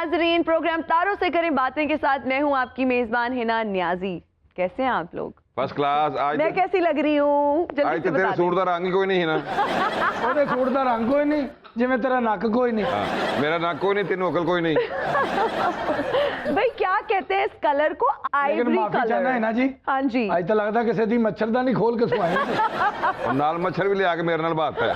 नाजरीन, प्रोग्राम तारों से करें बातें के साथ मैं हूं आपकी मेजबान हिना नियाजी। कैसे हैं आप लोग? First class. आज मैं कैसी लग रही हूँ? आज तो तेरे सूट दा रंग ही कोई नहीं है ना। ਉਹਦੇ ਸੂਟ ਦਾ ਰੰਗ ਕੋਈ ਨਹੀਂ, ਜਿਵੇਂ ਤੇਰਾ ਨੱਕ ਕੋਈ ਨਹੀਂ। मेरा नाक कोई नहीं, तेनू अकल कोई नहीं। भाई क्या कहते हैं इस कलर को? लेकिन आइवरी माफी कलर। चाहना है ना जी। हाँ जी। आज तो लगता किसी दी मच्छरदानी खोल के सुआई। और नाल मच्छर भी ले आके मेरे नाल बात है।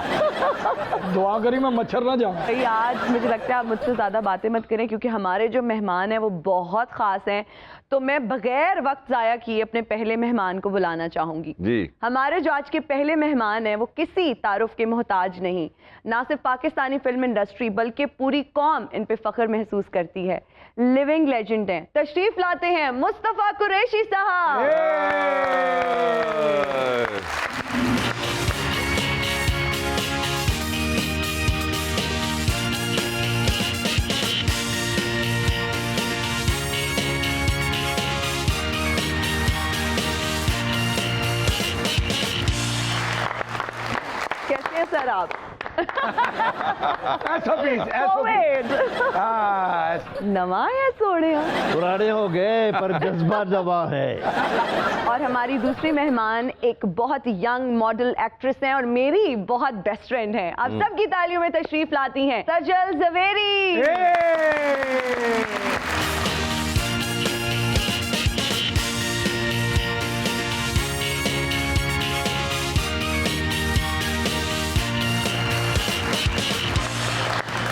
दुआ करी मैं मच्छर ना जाऊं। भाई आज मुझे लगता है आप मुझसे ज़्यादा बातें मत करें, क्योंकि हमारे जो मेहमान हैं वो बहुत ख़ास हैं। तो मैं बगैर वक्त ज़ाया किए अपने पहले मेहमान को बुलाना चाहूँगी जी। हमारे जो आज के पहले मेहमान हैं वो किसी तारुफ के मोहताज नहीं, ना सिर्फ पाकिस्तानी फिल्म इंडस्ट्री बल्कि पूरी कौम इन पे फ़ख्र महसूस करती है। लिविंग लेजेंड हैं। तशरीफ लाते हैं मुस्तफ़ा कुरैशी साहब। कैसे हैं सर आप? नवा है सोने पुराने हो गए पर जज्बा नवा है। और हमारी दूसरी मेहमान एक बहुत यंग मॉडल एक्ट्रेस हैं और मेरी बहुत बेस्ट फ्रेंड हैं। आप सबकी तालियों में तशरीफ लाती हैं सजल जवेरी।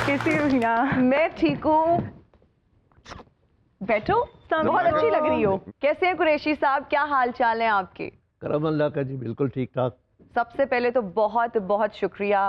कैसी हो हिना? मैं ठीक हूँ। बैठो, बहुत अच्छी लग रही हो। कैसे हैं कुरैशी साहब, क्या हाल चाल है आपके? करम अल्लाह का जी, बिल्कुल ठीक ठाक। सबसे पहले तो बहुत बहुत शुक्रिया,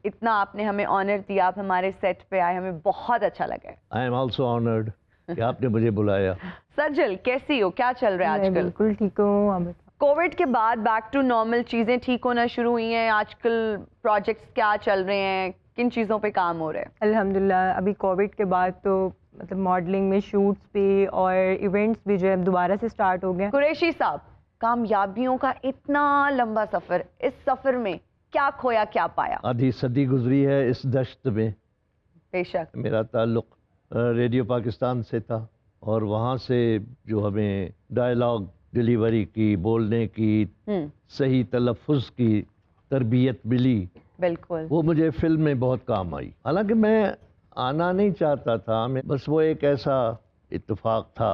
इतना आपने हमें ऑनर दिया, आप हमारे सेट पे आए, हमें बहुत अच्छा लगा। आई एम ऑल्सो ऑनर्ड कि आपने मुझे बुलाया। सजल कैसी हो, क्या चल रहा है आजकल? बिल्कुल ठीक हूँ। कोविड के बाद बैक टू नॉर्मल चीजें ठीक होना शुरू हुई हैं। आजकल प्रोजेक्ट्स क्या चल रहे हैं, किन चीज़ों पे काम हो रहा है? अल्हम्दुलिल्लाह अभी कोविड के बाद तो मतलब मॉडलिंग में शूट्स पे और इवेंट्स भी जो है दोबारा से स्टार्ट हो गए। कुरैशी साहब, कामयाबियों का इतना लंबा सफ़र, इस सफ़र में क्या खोया क्या पाया? आधी सदी गुजरी है इस दश्त में। बेशक। मेरा ताल्लुक रेडियो पाकिस्तान से था और वहाँ से जो हमें डायलॉग डिलीवरी की, बोलने की, सही तलफ़ुज़ की तरबियत मिली, बिल्कुल, वो मुझे फिल्म में बहुत काम आई। हालांकि मैं आना नहीं चाहता था, मैं बस वो एक ऐसा इत्तेफाक था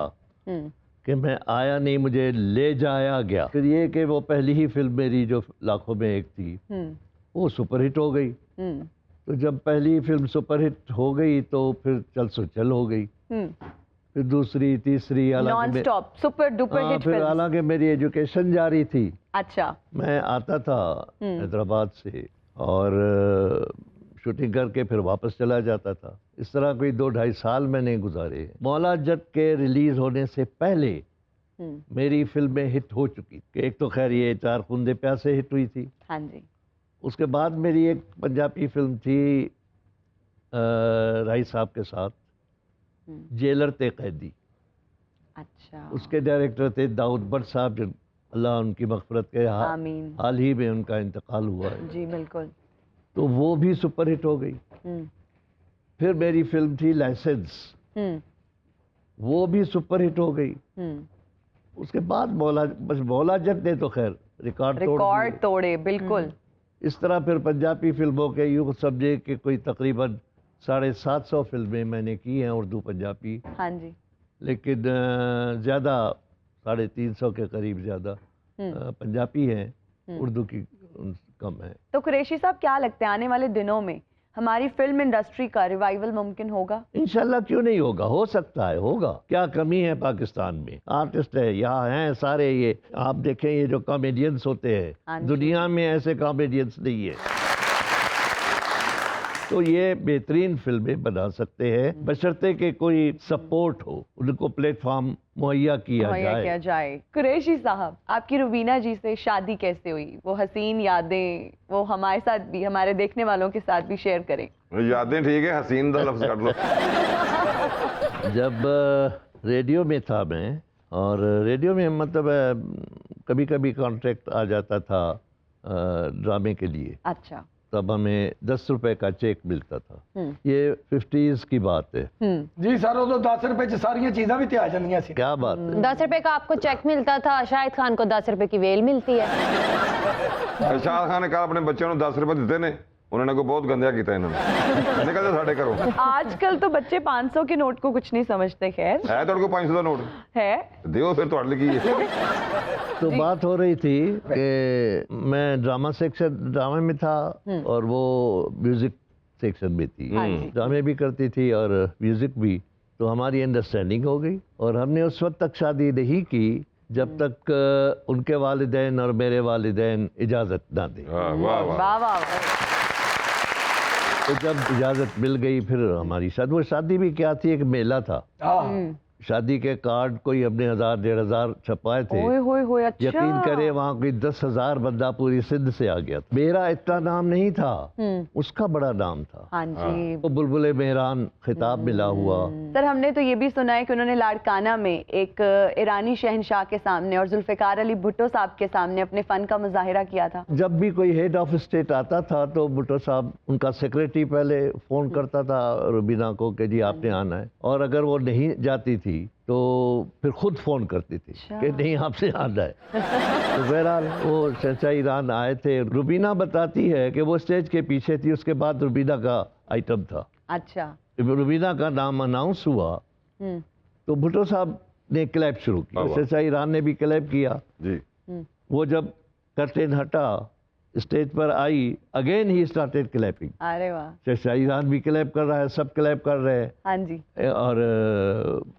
कि मैं आया नहीं, मुझे ले जाया गया। फिर ये कि वो पहली ही फिल्म मेरी जो लाखों में एक थी वो सुपरहिट हो गई। तो जब पहली फिल्म सुपरहिट हो गई तो फिर चल सो चल हो गई। फिर दूसरी, तीसरी, non stop super duper hit फिर फिल्म्स। हालांकि मेरी एजुकेशन जारी थी। अच्छा। मैं आता था हैदराबाद से और शूटिंग करके फिर वापस चला जाता था। इस तरह कोई 2-2.5 साल मैंने गुजारे। मौला जट के रिलीज होने से पहले मेरी फिल्में हिट हो चुकी। एक तो खैर ये 4 खूंदे प्यासे हिट हुई थी। हाँ जी। उसके बाद मेरी एक पंजाबी फिल्म थी राय साहब के साथ, जेलर ते कैदी। अच्छा। उसके डायरेक्टर थे दाऊद भट्ट साहब, जो अल्लाह उनकी मग़फ़िरत के आमीन। हाल ही में उनका इंतकाल हुआ है। जी बिल्कुल। तो वो भी सुपरहिट हो गई। फिर मेरी फिल्म थी लाइसेंस, वो भी सुपरहिट हो गई। उसके बाद मौला जट ने तो खैर रिकॉर्ड तोड़े। बिल्कुल। इस तरह फिर पंजाबी फिल्मों के यूँ समझे कि कोई तकरीबन 750 फिल्में मैंने की हैं, उर्दू पंजाबी। हाँ जी। लेकिन ज़्यादा 350 के करीब ज़्यादा पंजाबी हैं, उर्दू की कम है। तो कुरैशी साहब, क्या लगता है आने वाले दिनों में हमारी फिल्म इंडस्ट्री का रिवाइवल मुमकिन होगा? इंशाल्लाह, क्यों नहीं होगा, हो सकता है, होगा। क्या कमी है पाकिस्तान में? आर्टिस्ट है, यहाँ हैं सारे। ये आप देखें, ये जो कॉमेडियंस होते हैं, दुनिया में ऐसे कॉमेडियंस नहीं है। तो ये बेहतरीन फिल्में बना सकते हैं, बशर्ते कि कोई सपोर्ट हो, उनको प्लेटफॉर्म मुहैया किया जाए। कुरैशी साहब, आपकी रुबीना जी से शादी कैसे हुई? वो हसीन यादें वो हमारे साथ भी, हमारे देखने वालों के साथ भी शेयर करें। यादें ठीक है, हसीन दा लफ्ज़ कर लो। जब रेडियो में था मैं, और रेडियो में मतलब कभी कभी कॉन्ट्रैक्ट आ जाता था ड्रामे के लिए। अच्छा। तब हमें 10 रुपए का चेक मिलता था। ये 50s की बात है। जी सर, वो तो 10 रुपए च सारियां चीज़ां भी ते आ जांदियां सी। क्या बात है। 10 रुपए का आपको चेक मिलता था, शाहिद खान को 10 रुपए की वेल मिलती है। शाहिद खान ने कहा अपने बच्चों को 10 रुपए दिते ने, उन्होंने को बहुत गंदा किया इन्होंने। निकल जा साढ़े घरों। आजकल तो बच्चे 500 के नोट को कुछ नहीं समझते। खैर है तेरे को 500 का नोट है। दियो फिर तो लिखी है। तो बात हो रही थी कि मैं ड्रामा में था और वो म्यूजिक सेक्शन में थी। ड्रामे भी करती थी और म्यूजिक भी। तो हमारी अंडरस्टैंडिंग हो गई और हमने उस वक्त तक शादी नहीं की जब तक उनके वालिदैन और मेरे वालिदैन इजाज़त ना दें। वाह वाह वाह। वाह वाह। तो जब इजाज़त मिल गई फिर हमारी शादी। वो शादी भी क्या थी, एक मेला था। शादी के कार्ड कोई हमने 1000-1500 छपाए थे। ओए अच्छा। यकीन करे वहाँ कोई 10,000 बंदा पूरी सिंध से आ गया था। मेरा इतना नाम नहीं था, उसका बड़ा नाम था। हाँ जी। तो बुलबुल मेहरान खिताब मिला हुआ। सर हमने तो ये भी सुना है कि उन्होंने लाड़काना में एक ईरानी शहनशाह के सामने और जुल्फ़िकार अली भुट्टो साहब के सामने अपने फन का मुजाहिरा किया था। जब भी कोई हेड ऑफ स्टेट आता था तो भुट्टो साहब, उनका सेक्रेटरी पहले फोन करता था रुबीना को कि जी आपने आना है, और अगर वो नहीं जाती थी तो फिर खुद फोन करती थी कि नहीं आपसे आना है। तो बहरहाल वो शहंशाह ईरान आए थे। रुबीना बताती है कि वो स्टेज के पीछे थी, उसके बाद रुबीना का आइटम था। अच्छा। रुबीना का नाम अनाउंस हुआ तो भुट्टो साहब ने क्लैप शुरू किया, शहंशाह ईरान ने भी क्लैप किया जी। वो जब कर्टेन हटा, स्टेज पर आई, अगेन ही स्टार्टेड क्लैपिंग। अरे वाह। शहंशाह ईरान भी क्लैप कर रहा है, सब क्लैप कर रहे हैं। हाँ जी। और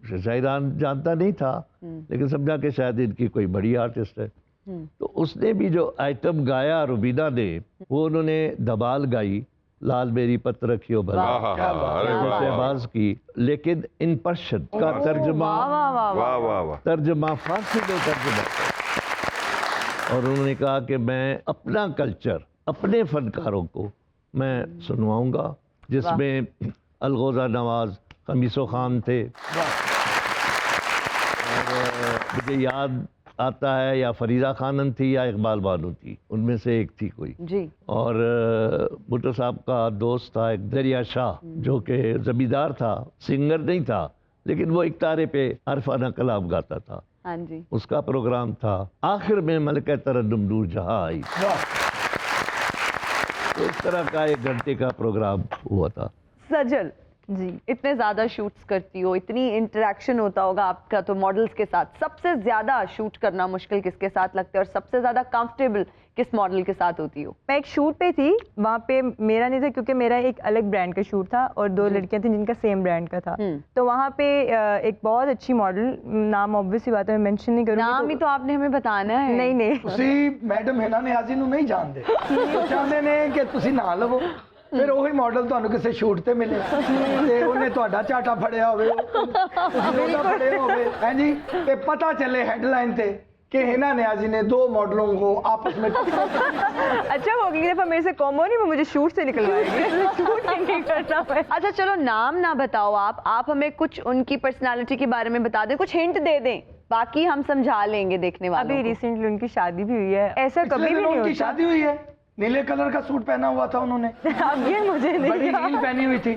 शहंशाह ईरान जानता नहीं था, लेकिन समझा कि शायद इनकी कोई बड़ी आर्टिस्ट है। तो उसने भी जो आइटम गाया रुबीना ने, वो उन्होंने धमाल गाई, लाल मेरी पत रखियो भला, शहबाज की, लेकिन इन पर्शियन का तर्जमा, वाह वाह वाह। तर्जमा फारसी में तर्जमा। और उन्होंने कहा कि मैं अपना कल्चर, अपने फनकारों को मैं सुनवाऊंगा, जिसमें अलगोजा नवाज, कमीसो खान थे। और मुझे याद आता है या फरीदा खानम थी या इकबाल बानो थी, उनमें से एक थी कोई जी। और भुट्टो साहब का दोस्त था एक दरिया शाह, जो कि जमींदार था, सिंगर नहीं था, लेकिन वो एक तारे पे अरफाना कलाम गाता था। हाँ जी। उसका प्रोग्राम था। आखिर में मलका तरन्नुम नूर जहां आई। इस तरह का 1 घंटे का प्रोग्राम हुआ था। सजल जी, इतने ज़्यादा शूट्स करती हो, इतनी इंटरेक्शन होता होगा आपका तो मॉडल्स के साथ, सबसे ज़्यादा शूट करना मुश्किल किसके साथ लगता है और सबसे ज़्यादा कंफर्टेबल किस मॉडल के साथ होती हो? मैं एक शूट पे थी, वहाँ पे मेरा नहीं था क्योंकि मेरा एक अलग ब्रांड का शूट था और 2 लड़कियां थी जिनका सेम ब्रांड का था। तो वहाँ पे एक बहुत अच्छी मॉडल, नाम ऑब्वियसली बात है मैं मेंशन नहीं करूँगी। नाम ही तो आपने हमें बताना है। नहीं नहीं, ਤੁਸੀਂ ਮੈਡਮ हिना नियाज़ी ਨੂੰ नहीं जानते, ਚਾਹੁੰਦੇ ਨੇ ਕਿ ਤੁਸੀਂ ਨਾ ਲਵੋ, ਫਿਰ ਉਹੀ ਮਾਡਲ ਤੁਹਾਨੂੰ ਕਿਸੇ ਸ਼ੂਟ ਤੇ ਮਿਲੇ ਤੇ ਉਹਨੇ ਤੁਹਾਡਾ ਝਾਟਾ ਫੜਿਆ ਹੋਵੇ, ਤੁਸੀਂ ਉਹਦਾ ਫੜਿਆ ਹੋਵੇ, ਹਾਂਜੀ, ਤੇ ਪਤਾ ਚੱਲੇ ਹੈਡਲਾइन ਤੇ कि हिना नियाज़ी ने 2 मॉडलों को आपस में अच्छा वो अगली दफा मेरे से कॉमो नहीं, वो मुझे शूट से निकलवाएगी। शूट ही नहीं करना है। अच्छा चलो नाम ना बताओ आप हमें कुछ उनकी पर्सनालिटी के बारे में बता दें, कुछ हिंट दे दें, बाकी हम समझा लेंगे देखने वालों अभी को। रिसेंटली उनकी शादी भी हुई है, ऐसा कभी भी नहीं उनकी होता। शादी हुई है, नीले कलर का सूट पहना हुआ था उन्होंने, अब ये मुझे बड़ी नहीं हील पहनी हुई थी।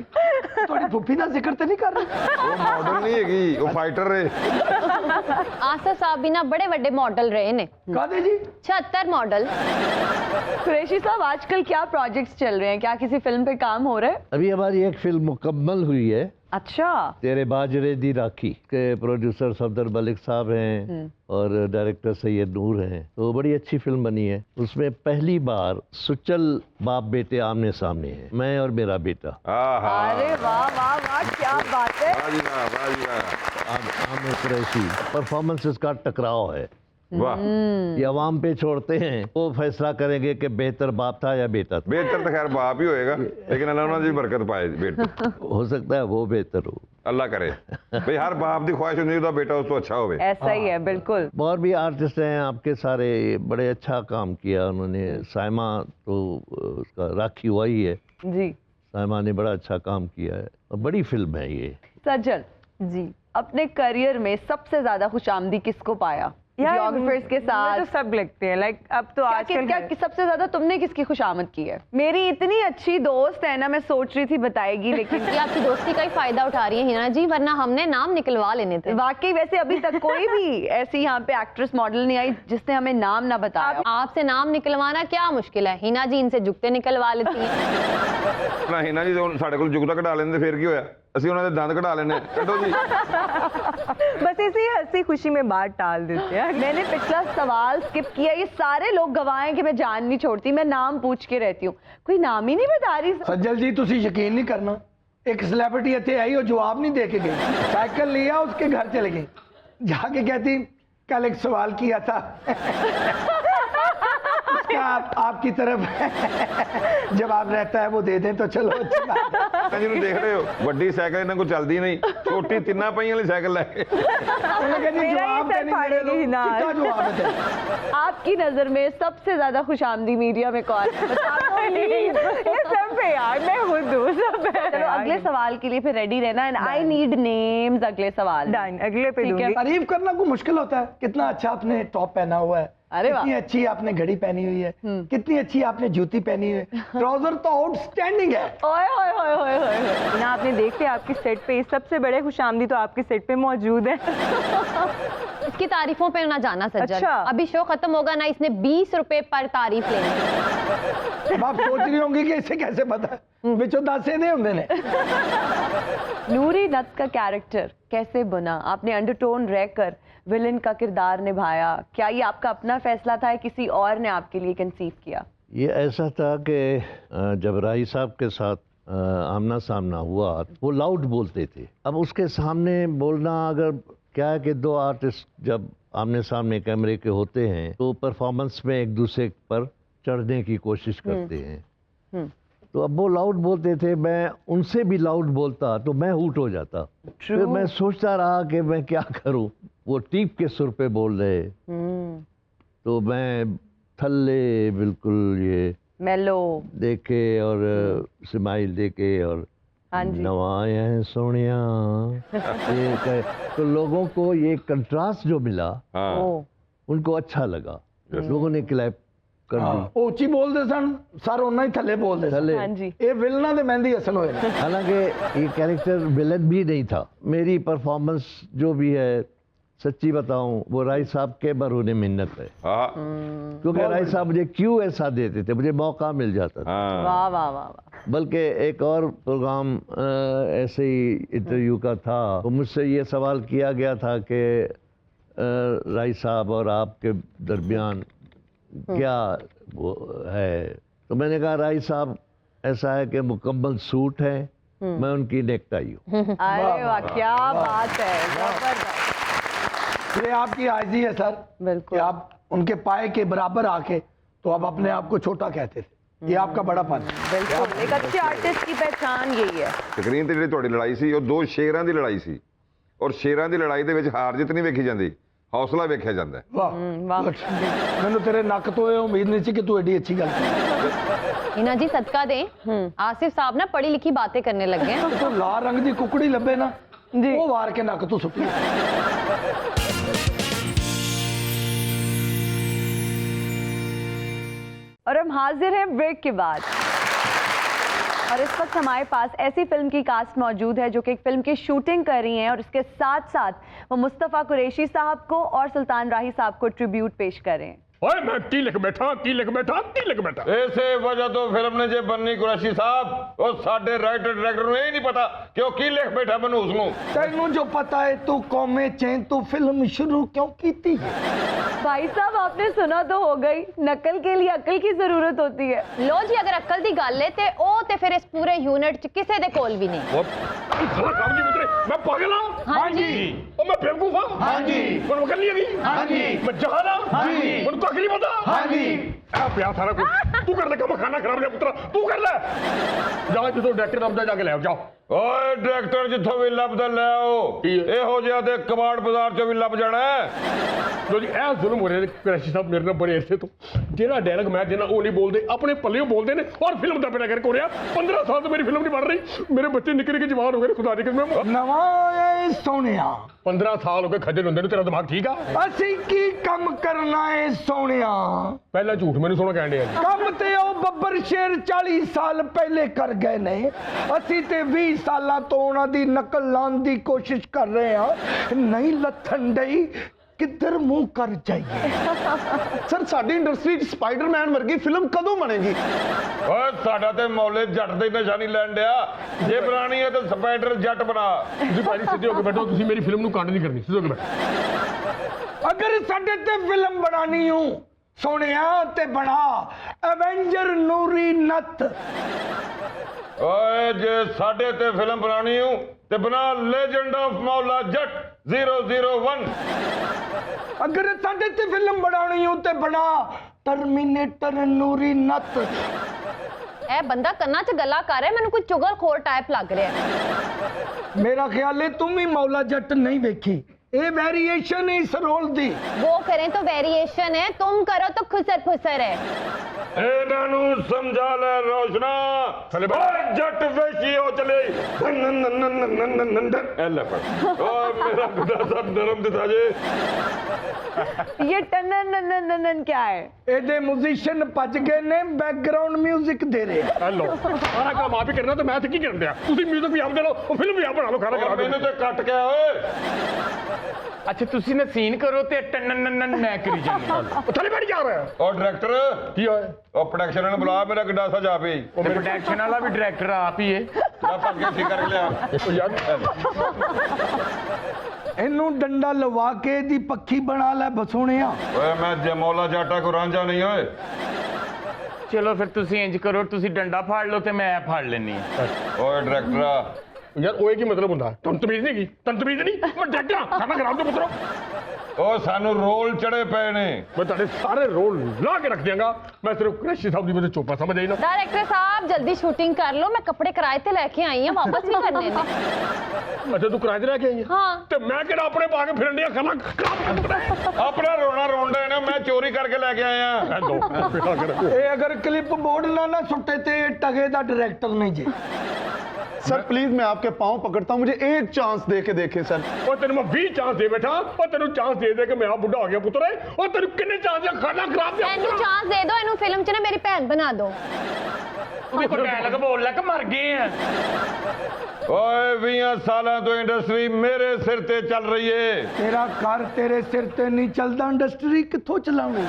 थोड़ी फुफी का जिक्र तो नहीं कर रहे? वो मॉडल नहीं है, वो फाइटर है। आसा साहब भी ना बड़े बड़े मॉडल रहे ने। कहते जी 76 मॉडल। कुरैशी साहब आजकल क्या प्रोजेक्ट्स चल रहे हैं, क्या किसी फिल्म पे काम हो रहा है? अभी हमारी एक फिल्म मुकम्मल हुई है, अच्छा। तेरे बाजरे दी राखी के प्रोड्यूसर सफदर मलिक साहब हैं और डायरेक्टर सैयद नूर हैं। तो बड़ी अच्छी फिल्म बनी है। उसमें पहली बार सुचल बाप बेटे आमने सामने हैं, मैं और मेरा बेटा। अरे वाह वाह वाह, क्या बात है। आमिर कुरैशी परफॉर्मेंसेस का टकराव है। वाह। ये अवाम पे छोड़ते हैं, वो फैसला करेंगे कि बेहतर बाप था या बेटा था। बेहतर तो खैर बाप ही होएगा, लेकिन अल्लाह जी बरकत पाए बेटे। हो सकता है वो बेहतर हो, अल्लाह करे भाई, हर बाप की ख्वाहिश नहीं होता बेटा उसको अच्छा होवे। ऐसा ही है बिल्कुल। और भी आर्टिस्ट हैं आपके सारे, बड़े अच्छा काम किया उन्होंने। साइमा तो उसका राखी वही है जी, साइमा ने बड़ा अच्छा काम किया है और बड़ी फिल्म है ये। सजल जी, अपने करियर में सबसे ज्यादा खुशामदी किसको पाया? जियोग्राफर्स के साथ तो सब लगते हैं लाइक अब तो आजकल क्या सबसे ज्यादा तुमने किसकी खुशामद की है? मेरी इतनी अच्छी दोस्त है ना, मैं सोच रही थी बताएगी लेकिन ये आपकी दोस्ती का ही फायदा उठा रही है हिना जी, वरना हमने नाम निकलवा लेने थे। वाकई वैसे अभी तक कोई भी ऐसी यहाँ पे एक्ट्रेस मॉडल नहीं आई जिसने हमें नाम ना बताया। आपसे नाम निकलवाना क्या मुश्किल है, हिना जी इनसे जुगते निकलवा लेती हैं। ਨਾ ਹਿਨਾ ਜੀ ਸਾਡੇ ਕੋਲ ਜੁਗਤਾ ਕਢਾ ਲੈਂਦੇ ਫਿਰ ਕੀ ਹੋਇਆ, ਅਸੀਂ ਉਹਨਾਂ ਦੇ ਦੰਦ ਕਢਾ ਲੈਣੇ, ਕੱਢੋ ਜੀ। बस इसी हंसी खुशी में बात टाल देते हैं। मैंने पिछला सवाल स्किप किया, ये सारे लोग गवाएं कि मैं जान नहीं छोड़ती, मैं नाम पूछ के रहती हूँ, कोई नाम ही नहीं बता रही। सज्जल जी ਤੁਸੀਂ ਯਕੀਨ नहीं करना, एक सेलिब्रिटी ਇੱਥੇ आई और जवाब नहीं दे के गई, साइकिल लिया उसके घर चले गई, जाके कहती कल एक सवाल किया था उसका आपकी तरफ जवाब रहता है वो दे दें तो चलो अच्छी बात है। ਜਿਹਨੂੰ ਦੇਖ ਰਹੇ ਹੋ ਵੱਡੀ ਸਾਈਕਲ ਇਹਨਾਂ ਕੋਲ ਚੱਲਦੀ ਨਹੀਂ, ਛੋਟੀ ਤਿੰਨਾਂ ਪਹੀਆਂ ਵਾਲੀ ਸਾਈਕਲ ਲੈ ਕੇ। उन्होंने कहा जी मेरा ही जवाब सर देने मेरे फाड़ेगी लोग ना। कितना जवाब है। आपकी नजर में सबसे ज्यादा खुशामदी मीडिया में कौन है? ये सब पे यार मैं खुद हूँ सब पे। चलो अगले सवाल के लिए फिर रेडी रहना, एंड आई नीड नेम्स अगले सवाल। डन, अगले पे ठीक है। दूंगी। तारीफ करना कोई मुश्किल होता है, कितना अच्छा आपने टॉप पहना हुआ है, अरे वाह। कितनी अच्छी आपने घड़ी पहनी हुई है, कितनी अच्छी आपने जूती पहनी हुई है, ट्राउजर तो आउटस्टैंडिंग है। ओए ओए ओए ओए ओए। ना आपने देख लिया आपकी सेट पे, सबसे बड़े खुशामदी तो आपके सेट पे मौजूद है। इसकी तारीफों पे ना जाना सज्जन, अच्छा। अभी शो खत्म होगा ना, इसने 20 रुपए पर तारीफ लेनी। अब आप सोच रही होंगी कि इसे कैसे पता है, बिचो दासे दे होंगे ने। नूरी नट्स का कैरेक्टर कैसे बना? आपने अंडरटोन रहकर विलन का किरदार निभाया, क्या ये आपका अपना फैसला था या किसी और ने आपके लिए कंसीव किया? ये ऐसा था कि जब राही साहब के साथ आमना सामना हुआ, वो लाउड बोलते थे। अब उसके सामने बोलना, अगर क्या है कि दो आर्टिस्ट जब आमने सामने कैमरे के होते हैं तो परफॉर्मेंस में एक दूसरे पर चढ़ने की कोशिश करते हैं। तो अब वो लाउड बोलते थे, मैं उनसे भी लाउड बोलता तो मैं हूट हो जाता। फिर मैं सोचता रहा कि मैं क्या करूं, वो टीप के सुर पे बोल रहे, तो मैं थल्ले बिल्कुल ये मेलो देके और स्माइल देके और हाँ जी। नवाया है सोनिया तो लोगों को ये कंट्रास्ट जो मिला ਹਾਂ उनको अच्छा लगा, लोगों ने क्लैप कर दी। ਉੱਚੀ ਬੋਲਦੇ ਸਨ ਸਰ, ਉਹਨਾਂ ਹੀ ਥੱਲੇ ਬੋਲਦੇ ਸਨ। थल्ले। हाँ जी। ਇਹ ਵਿਲਨਾਂ ਦੇ ਮਹਿੰਦੀ ਹਸਨ ਹੋਏ ਨੇ। हालांकि ये कैरेक्टर विलन भी नहीं था। मेरी परफॉर्मेंस जो भी है, सच्ची बताऊं, वो राय साहब के बरहूने मिन्नत है, ਹਾਂ क्योंकि राय साहब मुझे क्यों ऐसा देते थे, मुझे मौका मिल जाता था। ਹਾਂ वाह वाह वाह वाह। बल्कि एक और प्रोग्राम ऐसे ही इंटरव्यू का था, तो मुझसे ये सवाल किया गया था कि राय साहब और आपके दरमियान क्या वो है, तो मैंने कहा राय साहब ऐसा है कि मुकम्मल सूट है, मैं उनकी नेकटाई हूँ। अरे वाह क्या बात है, जबरदस्त। ये आपकी आजी है सर, बिल्कुल। कि आप उनके पाए के बराबर आके तो आप अपने आप को छोटा कहते थे, ये आपका बड़ापन है। बिल्कुल, एक अच्छे आर्टिस्ट की पहचान यही है। ਸਕਰੀਨ ਤੇ ਜਿਹੜੀ ਤੁਹਾਡੀ ਲੜਾਈ ਸੀ ਉਹ ਦੋ ਸ਼ੇਰਾਂ ਦੀ ਲੜਾਈ ਸੀ, ਔਰ ਸ਼ੇਰਾਂ ਦੀ ਲੜਾਈ ਦੇ ਵਿੱਚ ਹਾਰ ਜਿੱਤ ਨਹੀਂ ਵੇਖੀ ਜਾਂਦੀ, ਹੌਸਲਾ ਵੇਖਿਆ ਜਾਂਦਾ ਹੈ। वाह वाह। मैंने तेरे नक तो ये उम्मीद नहीं थी कि तू एडी अच्छी गल कर। हिना जी सदका दें, आसिफ साहब ना पढ़ी लिखी बातें करने लग गए हैं। तू लाल रंग दी कुकड़ी लब्बे ना, वो वार के नक तो सुटी। और हम हाजिर हैं ब्रेक के बाद, और इस वक्त हमारे पास ऐसी फिल्म की कास्ट मौजूद है जो कि एक फिल्म की शूटिंग कर रही हैं, और इसके साथ साथ वो मुस्तफ़ा कुरैशी साहब को और सुल्तान राही साहब को ट्रिब्यूट पेश कर रहे हैं। ओए मैं की लिख बैठा की लिख बैठा की लिख बैठा। ਇਸੇ ਵਜ੍ਹਾ ਤੋਂ ਫਿਲਮ ਨੇ ਜੇ ਬੰਨੀ ਕੁਰੈਸ਼ੀ ਸਾਹਿਬ, ਉਹ ਸਾਡੇ ਰਾਈਟਰ ਡਾਇਰੈਕਟਰ ਨੂੰ ਇਹ ਨਹੀਂ ਪਤਾ ਕਿ ਉਹ ਕੀ ਲਿਖ ਬੈਠਾ ਮੈਨੂੰ ਉਸ ਨੂੰ। तेनू जो पता है तू कौमे चैन तू फिल्म शुरू क्यों की थी? भाई साहब आपने सुना तो हो गई, नकल के लिए अकल की जरूरत होती है। लो जी अगर अक्ल दी गल है ते ओ ते फिर इस पूरे यूनिट च किसे दे कोल भी नहीं। भला काम जी पुत्रे, मैं पागल हूं? हाँ जी। ओ मैं बेवकूफ हूं? हाँ जी। मैं अकल नहीं है? हाँ जी। मैं जहान हूं? हाँ जी। उनको अकल नहीं पता? हाँ जी। आ प्यार सारा कुछ तू कर ले, काम खाना खराब है पुत्रा, तू कर ले। जाओ जो डायरेक्टर नाम जाके ले आओ, जाओ। ਓਏ ਡਾਇਰੈਕਟਰ ਜਿੱਥੋਂ ਵੀ ਲੱਭਦਾ ਲੈ ਆਓ, ਇਹੋ ਜਿਹਾ ਤੇ ਕਬਾੜ ਬਾਜ਼ਾਰ ਚੋਂ ਵੀ ਲੱਭ ਜਾਣਾ ਹੈ। ਲੋ ਜੀ ਇਹ ਜ਼ੁਲਮ ਹੋ ਰਿਹਾ ਕੁਰੈਸ਼ੀ ਸਾਹਿਬ ਮੇਰੇ ਨਾਲ ਬੜੇ ਅਰਸੇ ਤੋਂ ਜਿਹੜਾ ਡਾਇਲੌਗ ਮੈਂ ਦੇਣਾ ਉਹ ਨਹੀਂ ਬੋਲਦੇ ਆਪਣੇ ਪੱਲਿਓਂ ਬੋਲਦੇ ਨੇ ਔਰ ਫਿਲਮ ਦਾ ਬੇੜਾ ਕਰਕੇ ਹੋ ਰਿਹਾ 15 ਸਾਲ ਤੋਂ ਮੇਰੀ ਫਿਲਮ ਨਹੀਂ ਬਣ ਰਹੀ ਮੇਰੇ ਬੱਚੇ ਨਿੱਕੇ ਨਿੱਕੇ ਜਵਾਨ ਹੋ ਗਏ ਖੁਦਾ ਦੀ ਕਸਮ ਨਵਾਂ ਏ ਸੋਹਣਿਆ 15 ਸਾਲ ਹੋ ਗਏ ਖੱਜਲ ਹੁੰਦੇ ਨੂੰ ਤੇਰਾ ਦਿਮਾਗ ਠੀਕ ਆ ਅਸੀਂ ਕੀ ਕੰਮ ਕਰਨਾ ਏ ਸੋਹਣਿਆ ਪਹਿਲਾਂ ਝੂਠ ਮੈਨੂੰ ਸੋਹਣਾ ਕਹਿਣ ਡਿਆ ਕੰਮ ਤੇ ਉਹ ਬੱਬਰ ਸ਼ੇਰ 40 ਸਾਲ ਪਹਿਲੇ ਕਰ ਗਏ ਨੇ ਅਸੀਂ ਤੇ 20 ਸਾਲਾਂ ਤੋਂ ਉਹਨਾਂ ਦੀ ਨਕਲ ਲਾਉਣ ਦੀ ਕੋਸ਼ਿਸ਼ ਕਰ ਰਹੇ ਹਾਂ ਨਹੀਂ ਲੱਥਣ ਡਈ ਕਿੱਧਰ ਮੂੰਹ ਕਰ ਜਾਈਏ ਸਰ ਸਾਡੀ ਇੰਡਸਟਰੀ 'ਚ ਸਪਾਈਡਰਮੈਨ ਵਰਗੀ ਫਿਲਮ ਕਦੋਂ ਬਣੇਗੀ ਓਏ ਸਾਡਾ ਤੇ ਮੌਲੇ ਜੱਟ ਦੀ ਨਿਸ਼ਾਨੀ ਲੈਣ ਡਿਆ ਜੇ ਬਣਾਣੀ ਹੈ ਤਾਂ ਸਪਾਈਡਰ ਜੱਟ ਬਣਾ ਤੁਸੀਂ ਭਾਜੀ ਸਿੱਧੇ ਹੋ ਕੇ ਬੈਠੋ ਤੁਸੀਂ ਮੇਰੀ ਫਿਲਮ ਨੂੰ ਕੰਡ ਨਹੀਂ ਕਰਨੀ ਸਿੱਧੇ ਹੋ ਕੇ ਬੈਠੋ ਅਗਰ ਸਾਡੇ ਤੇ ਫਿਲਮ ਬਣਾਣੀ ਹੂੰ ਸੋਹਣਿਆ ਤੇ ਬਣਾ ਐਵੇਂਜਰ ਨੂਰੀ ਨੱਥ ਓਏ ਜੇ ਸਾਡੇ ਤੇ ਫਿਲਮ ਬਣਾਣੀ ਹੂੰ ਤੇ ਬਣਾ ਲੈਜੈਂਡ ਆਫ ਮੌਲਾ ਜੱਟ 001 ਅਗਰ ਸਾਡੇ ਤੇ ਫਿਲਮ ਬਣਾਣੀ ਹੂੰ ਤੇ ਬਣਾ ਟਰਮੀਨੇਟਰ ਨੂਰੀ ਨੱਥ ਇਹ ਬੰਦਾ ਕੰਨਾਂ 'ਚ ਗੱਲਾਂ ਕਰ ਰਿਹਾ ਮੈਨੂੰ ਕੋਈ ਚੁਗਲਖੋਰ ਟਾਈਪ ਲੱਗ ਰਿਹਾ ਮੇਰਾ ਖਿਆਲ ਹੈ ਤੂੰ ਵੀ ਮੌਲਾ ਜੱਟ ਨਹੀਂ ਵੇਖੀ ਇਹ वेरिएशन है इस रोल दी वो करें तो वेरिएशन है तुम करो तो खुसर फुसर है ਇਹਨਾਂ ਨੂੰ ਸਮਝਾ ਲੈ ਰੋਸ਼ਨਾ ਓਏ ਜੱਟ ਵੇਸ਼ੀ ਹੋ ਚਲੇ ਐ ਲੈ ਫੜ ਓ ਮੇਰਾ ਬੁੱਢਾ ਸਾਹਿਬ ਨਰਮ ਦਿੱਤਾ ਜੇ ये टनन नन नन क्या है? ਇਹਦੇ ਮਿਊਜ਼ੀਸ਼ੀਅਨ ਭੱਜ ਗਏ ਨੇ ਬੈਕਗ੍ਰਾਉਂਡ 뮤직 ਦੇ ਰਹੇ ਆ ਹੈਲੋ ਸਾਰਾ ਕੰਮ ਆਪ ਹੀ ਕਰਨਾ ਤੇ ਮੈਂ ਤੇ ਕੀ ਕਰਨ ਦਿਆ ਤੁਸੀਂ ਮਿਊਜ਼ਿਕ ਵੀ ਆਪ ਦੇ ਲਓ ਉਹ ਫਿਲਮ ਵੀ ਆਪ ਬਣਾ ਲਓ ਖਾਣਾ ਓ ਕਰਾ ਮੈਨੂੰ ਤੇ ਕੱਟ ਗਿਆ ਓਏ ਅੱਛਾ ਤੁਸੀਂ ਨਾ ਸੀਨ ਕਰੋ ਤੇ ਟਨਨ ਮੈਂ ਕਰੀ ਜਾਂਦੀ ਉਹ ਥੱਲੇ ਬੈਠ ਜਾ ਰਿਹਾ ਓ ਡਾਇਰੈਕਟਰ ਕੀ ਹੋਇਆ ਉਹ ਪ੍ਰੋਡਕਸ਼ਨ ਨੂੰ ਬੁਲਾ ਮੇਰਾ ਕਿੱਡਾ ਸਜਾ ਪਈ ਉਹ ਪ੍ਰੋਡਕਸ਼ਨ ਵਾਲਾ ਵੀ ਡਾਇਰੈਕਟਰ ਆਪ ਹੀ ਹੈ ਮੈਂ ਭੱਜ ਕੇ ਠੀਕ ਕਰਕੇ ਲਿਆ ਉਹ ਯਾਰ ਇਹਨੂੰ ਡੰਡਾ ਲਵਾ ਕੇ ਇਹਦੀ ਪੱਖੀ ਬਣਾ ਲੈ ਬਸੋਣਿਆ ਓਏ ਮੈਂ ਜਮੌਲਾ ਜਾਟਾ ਕੋ ਰਾਂਝਾ ਨਹੀਂ ਓਏ ਚਲੋ ਫਿਰ ਤੁਸੀਂ ਇੰਜ ਕਰੋ ਤੁਸੀਂ ਡੰਡਾ ਫਾੜ ਲਓ ਤੇ ਮੈਂ ਫਾੜ ਲੈਣੀ ਆ ਓਏ ਡਾਇਰੈਕਟਰਾ ਯਾਰ ਓਏ ਕੀ ਮਤਲਬ ਹੁੰਦਾ ਤੁਹਾਨੂੰ ਤਮੀਜ਼ ਨਹੀਂ ਕੀ ਤੁਹਾਨੂੰ ਤਮੀਜ਼ ਨਹੀਂ ਮੈਂ ਡਾਕਟਰ ਖਾਣਾ ਖਰਾਬ ਦੇ ਪੁੱਤਰੋ ਓ ਸਾਨੂੰ ਰੋਲ ਚੜੇ ਪਏ ਨੇ ਮੈਂ ਤੁਹਾਡੇ ਸਾਰੇ ਰੋਲ ਲਾ ਕੇ ਰੱਖ ਦਿਆਂਗਾ ਮੈਂ ਸਿਰਫ ਕੁਰੈਸ਼ੀ ਸਾਹਿਬ ਦੀ ਵਜ੍ਹਾ ਚੋਪਾ ਸਮਝ ਆਈ ਨਾ डायरेक्टर साहब जल्दी शूटिंग कर लो मैं कपड़े किराए पे लेके आई हूं वापस भी करने ने ਅੱਛਾ ਤੂੰ ਕਿਰਾਏ ਤੇ ਲੈ ਕੇ ਆਈ ਹੈ हाँ ਤੇ ਮੈਂ ਕਿਹੜਾ ਆਪਣੇ ਪਾ ਕੇ ਫਿਰਨ ਡਿਆ ਖਾਣਾ ਖਰਾਬ ਕਰ ਆਪਣਾ ਰੋਣਾ ਰੋਂਦਾ ਨਾ ਮੈਂ ਚੋਰੀ ਕਰਕੇ ਲੈ ਕੇ ਆਇਆ ਇਹ ਅਗਰ ਕਲਿੱਪ ਬੋਰਡ ਨਾ ਸੁੱਟੇ ਤੇ ਇਹ ਟਗੇ ਦਾ ਡਾਇਰੈਕਟਰ ਨਹੀਂ ਜੀ सर प्लीज मैं आपके पाँव पकड़ता हूँ मुझे एक चांस दे के देखे सर ਉਹ ਤੈਨੂੰ ਮੈਂ 20 ਚਾਂਸ ਦੇ ਬੈਠਾ ਉਹ ਤੈਨੂੰ ਚਾਂਸ ਦੇ ਦੇ ਕੇ ਮੈਂ ਆ ਬੁੱਢਾ ਹੋ ਗਿਆ ਪੁੱਤਰ ਉਹ ਤੈਨੂੰ ਕਿੰਨੇ ਚਾਂਸ ਦੇ ਖਾਣਾ ਖਰਾਬ ਦੇ एनू चांस दे दो एनू फिल्म च ना मेरी भैन बना दो ਤੂੰ ਕੋਈ ਡਾਇਲੌਗ ਬੋਲ ਲੈ ਕਿ ਮਰ ਗਏ ਆ ਓਏ 20 ਸਾਲਾਂ ਤੋਂ ਇੰਡਸਟਰੀ ਮੇਰੇ ਸਿਰ ਤੇ ਚੱਲ ਰਹੀ ਏ ਤੇਰਾ ਘਰ ਤੇਰੇ ਸਿਰ ਤੇ ਨਹੀਂ ਚੱਲਦਾ ਇੰਡਸਟਰੀ ਕਿੱਥੋਂ ਚਲਾਉਣੀ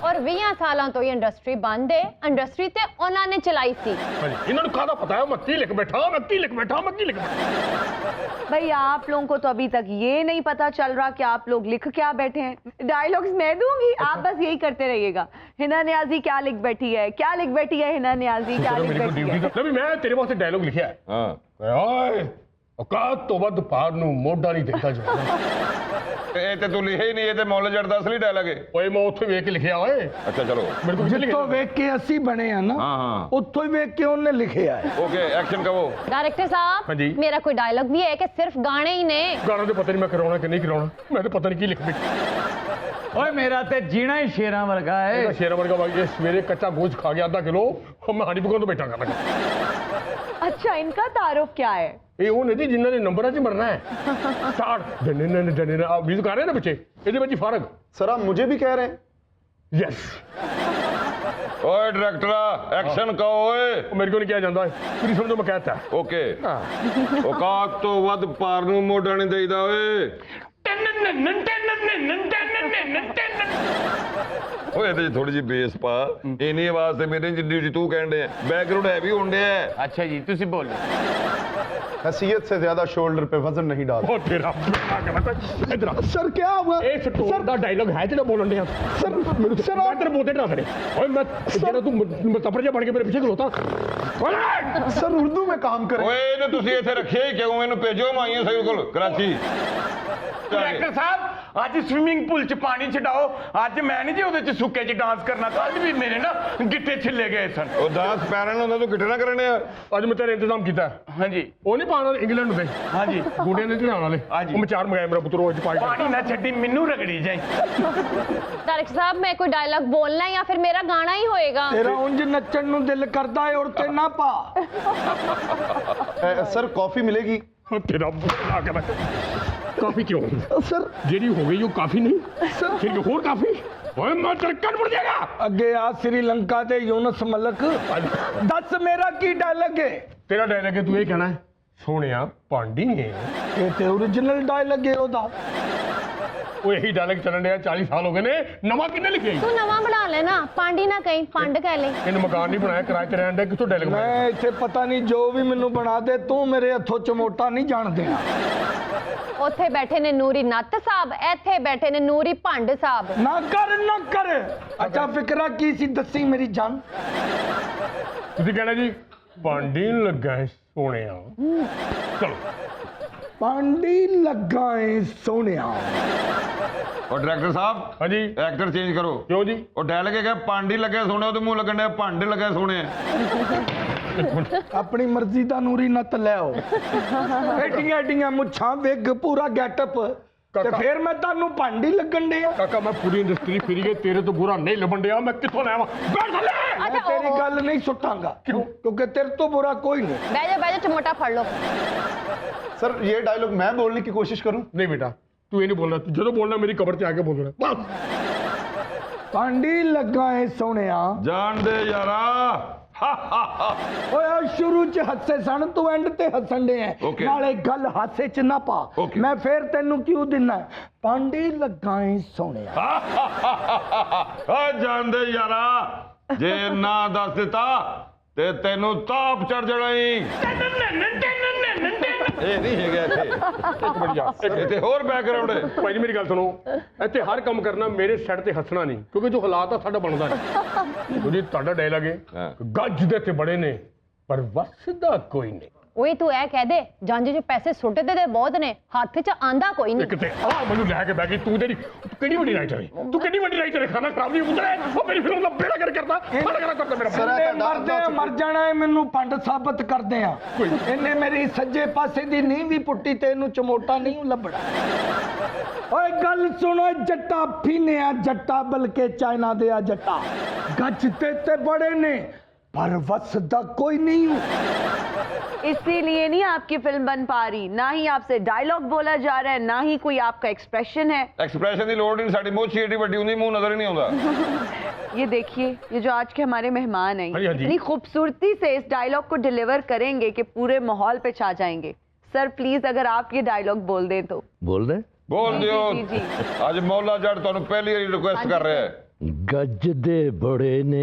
और 20 सालों तो ये इंडस्ट्री बंद है इंडस्ट्री ते उन्होंने चलाई सी ਇਹਨਾਂ ਨੂੰ ਕਾਹਦਾ ਪਤਾ ਹੈ ਮੈਂ ਕੀ ਲਿਖ ਬੈਠਾ ਮੈਂ ਕੀ ਲਿਖ ਬੈਠਾ मैं की लिख बैठा भाई आप लोगों को तो अभी तक ये नहीं पता चल रहा कि आप लोग लिख क्या बैठे हैं डायलॉग्स मैं दूंगी आप बस यही करते रहिएगा हिना नियाजी क्या लिख बैठी है हिना नियाजी क्या लिख बैठी है ਲੈ ਵੀ ਮੈਂ ਤੇਰੇ ਵਾਸਤੇ ਡਾਇਲੌਗ ਲਿਖਿਆ ਹੈ ਹਾਂ ਓਏ ਔਕਾਤ ਤੋਂ ਵੱਧ ਪਾਰ ਨੂੰ ਮੋਢਾ ਨਹੀਂ ਦਿੰਦਾ ਜਾਂਦਾ ਇਹ ਤੇ ਤੂੰ ਲਿਖਿਆ ਹੀ ਨਹੀਂ ਇਹ ਤੇ ਮੌਲਾ ਜੱਟ ਦਾ ਅਸਲੀ ਡਾਇਲੌਗ ਏ ਓਏ ਮੈਂ ਉੱਥੇ ਵੇਖ ਕੇ ਲਿਖਿਆ ਓਏ ਅੱਛਾ ਚਲੋ ਮੇਰੇ ਕੋਲ ਕਿੱਥੇ ਜਿੱਥੋਂ ਲਿਖਿਆ ਵੇਖ ਕੇ ਅਸੀਂ ਬਣੇ ਆ ਨਾ ਹਾਂ ਹਾਂ ਉੱਥੋਂ ਹੀ ਵੇਖ ਕੇ ਉਹਨੇ ਲਿਖਿਆ ਹੈ ਓਕੇ ਐਕਸ਼ਨ ਕਹੋ डायरेक्टर हाँ साहब जी। मेरा कोई डायलॉग भी है कि सिर्फ गाने ही ने ਗਾਣਾ ਤੇ ਪਤਾ ਨਹੀਂ ਮੈਂ ਕਰਾਉਣਾ ਕਿ ਨਹੀਂ ਕਰਾਉਣਾ ਮੈਂ ਤਾਂ ਪਤਾ ਨਹੀਂ ਕੀ ਲਿਖ ਬੈਠਾ ਓਏ ਮੇਰਾ ਤੇ ਜੀਣਾ ਹੀ ਸ਼ੇਰਾਂ ਵਰਗਾ ਇਹਦਾ ਹੈ ਸ਼ੇਰ ਵਰਗਾ ਬਾਈ ਇਹ ਸਵੇਰੇ ਕੱਚਾ ਗੋਸ਼ਤ ਖਾ ਗਿਆ ਅੱਧਾ ਕਿਲੋ ਮੈਂ ਹਾੜੀ ਪਕਾਉਣ ਤੋਂ ਬੈਠਾ ਕਰਨਾ अच्छा इनका तारुफ क्या है? ਇਹ ਉਹ ਨਹੀਂ ਜਿਨ੍ਹਾਂ ਨੇ ਨੰਬਰਾਂ 'ਚ ਮਰਨਾ ਹੈ ਸਟਾਰਟ ਜਨੇ ਆ ਮਿਊਜ਼ਿਕ ਆ ਰਿਹਾ ਨਾ ਬੱਚੇ ਇਹਦੇ ਵਿੱਚ ਹੀ ਫਰਕ सर आप मुझे भी कह रहे हैं ਯੈਸ ਓਏ ਡਾਇਰੈਕਟਰਾ ਐਕਸ਼ਨ ਕਹੋ ਓਏ ਮੇਰੇ ਕੋਲ ਨਹੀਂ ਕਿਹਾ ਜਾਂਦਾ ਤੁਸੀਂ ਸਮਝੋ ਮੈਂ ਕਹਿਤਾ ਓਕੇ ਔਕਾਤ ਤੋਂ ਵੱਧ ਪਾਰ ਨੂੰ ਮੋਢਾ ਨਹੀਂ ਦੇਈਦਾ ਓਏ ਓਏ ਇਹਦੇ 'ਚ ਥੋੜੀ ਜਿਹੀ ਬੇਸ ਪਾ ਇੰਨੀ ਆਵਾਜ਼ ਤੇ ਮੇਰੇ ਜਿੰਨੀ ਤੂੰ ਕਹਿਣ ਡਿਆ ਬੈਕਗ੍ਰਾਉਂਡ ਹੈਵੀ ਹੁੰਦੇ ਆ ਅੱਛਾ ਜੀ ਤੁਸੀਂ ਬੋਲੋ हैसियत से ज्यादा शोल्डर पे वजन नहीं डाल ਉਹ ਤੇਰਾ ਇਧਰ ਆ सर क्या हुआ ਇਹ ਸਟੋਰ ਦਾ ਡਾਇਲੌਗ ਹੈ ਜਿਹੜਾ ਬੋਲਣ ਡਿਆ ਸਰ ਮੈਨੂੰ ਸਰ ਮੈਂ ਤੇਰੇ ਬੋਤੇ ਨਾ ਖੜੇ ਓਏ ਮੈਂ ਜਿਹੜਾ ਤੂੰ ਮਤਪਰ ਜਿਹਾ ਬਣ ਕੇ ਮੇਰੇ ਪਿੱਛੇ ਖਲੋਤਾ ਓਏ सर उर्दू में काम करें ਓਏ ਇਹਨੂੰ ਤੁਸੀਂ ਇੱਥੇ ਰੱਖਿਆ ਹੀ ਕਿਉਂ ਇਹਨੂੰ ਭੇਜੋ ਮਾਈਆਂ ਸਹੀ ਕੋਲ ਕਰਾਚੀ ਡਾਇਰੈਕਟਰ ਸਾਹਿਬ ਅੱਜ ਸਵਿਮਿੰਗ ਪੂਲ 'ਚ ਪਾਣੀ ਛਡਾਓ। ਅੱਜ ਮੈਂ ਨਹੀਂ ਜੀ ਉਹਦੇ 'ਚ ਸੁੱਕੇ 'ਚ ਡਾਂਸ ਕਰਨਾ। ਕੱਲ ਵੀ ਮੇਰੇ ਨਾ ਗਿੱਟੇ ਛਿੱਲੇ ਗਏ ਸਨ। ਉਹ 10 ਪੈਰਾਂ ਨੂੰ ਉਹਨਾਂ ਤੋਂ ਗਿੱਟੇ ਨਾ ਕਰਨੇ ਆ। ਅੱਜ ਮੈਂ ਤੇਰਾ ਇੰਤਜ਼ਾਮ ਕੀਤਾ। ਹਾਂਜੀ ਉਹ ਨਹੀਂ ਪਾਉਣਾ ਇੰਗਲੈਂਡ ਨੂੰ ਦੇ। ਹਾਂਜੀ ਗੋਡਿਆਂ ਦੇ ਚੜਾਉਣ ਵਾਲੇ। ਹਾਂਜੀ। ਉਹ ਮੈਂ 4 ਮੰਗਾਏ ਮੇਰਾ ਪੁੱਤਰ ਅੱਜ ਪਾਈ। ਪਾਣੀ ਨਾ ਛੱਡੀ ਮੈਨੂੰ ਰਗੜੀ ਜਾਈ। डायरेक्टर साहब मैं कोई डायलॉग बोलना है या फिर मेरा गाना ही होएगा? ਤੇਰਾ ਉਂਝ ਨੱਚਣ ਨੂੰ ਦਿਲ ਕਰਦਾ ਏ ਔਰ ਤੇ ਨਾ ਪਾ। सर कॉफी मिलेगी? तेरा बुरा कर काफी क्यों सर जेडी हो गई वो काफी नहीं फिर होर काफी ओए मैं चरकन पड़ जाएगा। ਅੱਗੇ ਆ ਸ੍ਰੀਲੰਕਾ ਦੇ ਯੂਨਸ ਮਲਕ ਦੱਸ ਮੇਰਾ ਕੀ ਡਾਇਲੌਗ ਹੈ? तेरा डायलॉग है तू ये कहना है सोनिया पांडी ने ਇਹ ਤੇ ਓਰੀਜਨਲ ਡਾਇਲੌਗ ਹੈ ਉਹਦਾ। वो यही डायलॉग चलन रहा 40 साल हो गए ने नवा किन्ने लिखे तू नवा बना लेना, पांडी ना कहीं पांड कह ले। इन मकान नहीं बनाया किराए ते रहन दे किथों डायलॉग बनाया। ਮੈਂ ਇੱਥੇ ਪਤਾ ਨਹੀਂ ਜੋ ਵੀ ਮੈਨੂੰ ਬਣਾ ਦੇ ਤੂੰ ਮੇਰੇ ਹੱਥੋਂ ਚਮੋਟਾ ਨਹੀਂ ਜਾਣ ਦੇਣਾ। ਉੱਥੇ ਬੈਠੇ ਨੇ ਨੂਰੀ ਨੱਤ ਸਾਹਿਬ, ਇੱਥੇ ਬੈਠੇ ਨੇ ਨੂਰੀ ਭੰਡ ਸਾਹਿਬ। ਨਾ ਕਰ ਅੱਛਾ ਫਿਕਰਾ ਕੀ ਸੀ ਦੱਸੀ ਮੇਰੀ ਜਾਨ। ਤੁਸੀਂ ਕਹਿਣਾ ਜੀ ਪਾਂਡੀ ਨੂੰ ਲੱਗਾ ਹੈ ਸੋਹਣਿਆ। ਚਲੋ ਪਾਂਡੀ ਲੱਗਾ ਏ ਸੋਹਣਿਆ। ਉਹ ਡਾਇਰੈਕਟਰ ਸਾਹਿਬ हाँ जी ਐਕਟਰ ਚੇਂਜ ਕਰੋ। क्यों जी ਉਹ ਡਾਇਲੌਗ ਹੈਗਾ ਪਾਂਡੀ ਲੱਗੇ ਸੋਹਣੇ, ਉਹਦੇ ਮੂੰਹ ਲੱਗਣ ਡਿਆ ਭਾਂਡੇ ਲੱਗੇ ਸੋਹਣੇ। ਆਪਣੀ ਮਰਜ਼ੀ ਦਾ ਨੂਰੀ ਨੱਤ ਲੈ ਆਓ। ਐਡੀਆਂ ਐਡੀਆਂ ਮੁੱਛਾਂ ਵਿਗ ਪੂਰਾ ਗੈਟਅਪ ਤੇ ਫਿਰ ਮੈਂ ਤੁਹਾਨੂੰ ਭਾਂਡੀ ਲੱਗਣ ਡਿਆ। काका मैं पूरी इंडस्ट्री फिर गई तेरे तो बुरा नहीं लबन दिया मैं किथों लावा बैठ थले। ਮੈਂ ਤੇਰੀ ਗੱਲ ਨਹੀਂ ਸੁੱਟਾਂਗਾ ਕਿਉਂਕਿ ਤੇਰੇ ਤੋਂ ਬੁਰਾ ਕੋਈ ਨਹੀਂ। ਬਹਿ ਜਾ ਚਮੋਟਾ ਫੜ ਲੋ। सर ये डायलॉग मैं बोलने की कोशिश करूं? नहीं बेटा तू ये नहीं बोलना, तू जो बोलना मेरी कबर से आके बोलना बस। ਭਾਂਡੀ ਲੱਗਾ ਏ ਸੋਹਣਿਆ। ਜਾਣ ਦੇ ਯਾਰਾ। ਓਏ ਆ ਸ਼ੁਰੂ ਚ ਹੱਸੇ ਸਣ ਤੂੰ ਐਂਡ ਤੇ ਹੱਸਣ ਦੇ Okay. ਨਾਲੇ ਗੱਲ ਹਾਸੇ ਚ ਨਾ ਪਾ। Okay. ਮੈਂ ਫੇਰ ਤੈਨੂੰ ਕਿਉਂ ਦਿਨਾ ਭਾਂਡੀ ਲੱਗਾ ਏ ਸੋਹਣਿਆ। ਆ ਜਾਣ ਦੇ ਯਾਰਾ, ਜੇ ਨਾ ਦੱਸ ਦਿੱਤਾ ਤੇ ਤੈਨੂੰ ਤਾਪ ਚੜ ਜਾਣਾ ਈ। ਇਹ ਨਹੀਂ ਹੈਗਾ ਇੱਥੇ। एक मिनट यार ਇੱਥੇ ਹੋਰ ਬੈਕਗ੍ਰਾਉਂਡ ਹੈ। ਭਾਈ ਜੀ ਮੇਰੀ ਗੱਲ ਸੁਣੋ, ਇੱਥੇ ਹਰ ਕੰਮ ਕਰਨਾ ਮੇਰੇ ਸੈੱਟ ਤੇ ਹੱਸਣਾ ਨਹੀਂ ਕਿਉਂਕਿ ਜੋ ਹਾਲਾਤ ਆ ਸਾਡਾ ਬਣਦਾ ਨਹੀਂ। ਉਹਦੀ ਤੁਹਾਡਾ ਡਾਇਲੌਗ ਹੈ ਹਾਂ। ਗੱਜ ਦੇ ਤੇ ਬੜੇ ਨੇ ਪਰ ਵਸਦਾ ਕੋਈ ਨਹੀਂ। ਓਏ ਤੂੰ ਇਹ ਕਹਿ ਦੇ ਜੰਜ ਚ ਪੈਸੇ ਸੁੱਟਦੇ ਤੇ ਬਹੁਤ ਨੇ, ਹੱਥ ਚ ਆਂਦਾ ਕੋਈ ਨਹੀਂ। ਕਿਤੇ ਆ ਮੈਨੂੰ ਲੈ ਕੇ ਬੈ ਗਈ ਤੂੰ ਤੇਰੀ ਕਿਹੜੀ ਵੱਡੀ ਰਾਈਟਰ ਹੈ ਤੂੰ ਕਿਹੜੀ ਵੱਡੀ ਰਾਈਟਰ ਹੈ ਖਾਣਾ ਖਰਾਬ ਨਹੀਂ ਉਤਰੇ ਉਹ ਮੇਰੀ ਫਿਲਮ ਦਾ ਬੇੜਾ ਕਰ ਕਰਦਾ ਫੜ ਕਰਦਾ ਮੇਰਾ ਇਹਨੇ ਮਰਦੇ ਆ, ਮਰ ਜਾਣਾ ਏ ਮੈਨੂੰ ਪੰਡ ਸਾਬਤ ਕਰਦੇ ਆ। ਇਹਨੇ ਮੇਰੀ ਸੱਜੇ ਪਾਸੇ ਦੀ ਨੀਂਹ ਵੀ ਪੁੱਟੀ ਤੇ ਇਹਨੂੰ ਚਮੋਟਾ ਨਹੀਂ ਲੱਭਣਾ। ਓਏ ਗੱਲ ਸੁਣੋ ਜੱਟਾ ਫੀਨਿਆ ਜੱਟਾ ਬਲਕੇ ਚਾਈਨਾ ਦੇ ਆ ਜੱਟਾ ਗੱਜ ਤੇ ਬੜੇ ਨੇ पर वसदा कोई नहीं हूं। इसीलिए नहीं आपकी फिल्म बन पा रही, ना ही आपसे डायलॉग बोला जा रहा है, ना ही कोई आपका एक्सप्रेशन है। ਐਕਸਪ੍ਰੈਸ਼ਨ ਦੀ ਲੋੜ ਨਹੀਂ, ਸਾਡੀ ਮੋਛੀ ਏਡੀ ਵੱਡੀ ਹੁੰਦੀ ਮੂੰਹ ਨਜ਼ਰ ਹੀ ਨਹੀਂ ਆਉਂਦਾ। ये देखिए ये जो आज के हमारे मेहमान हैं हाँ जी, हाँ जी। इतनी खूबसूरती से इस डायलॉग को डिलीवर करेंगे कि पूरे माहौल पे छा जाएंगे। सर प्लीज अगर आप ये डायलॉग बोल दें तो। बोल रहे ਬੋਲ ਦਿਓ। जी, जी, ਅੱਜ ਮੌਲਾ ਜੱਟ ਤੁਹਾਨੂੰ ਪਹਿਲੀ ਵਾਰੀ ਰਿਕੁਐਸਟ ਕਰ ਰਿਹਾ ਹੈ। गज दे बड़े ने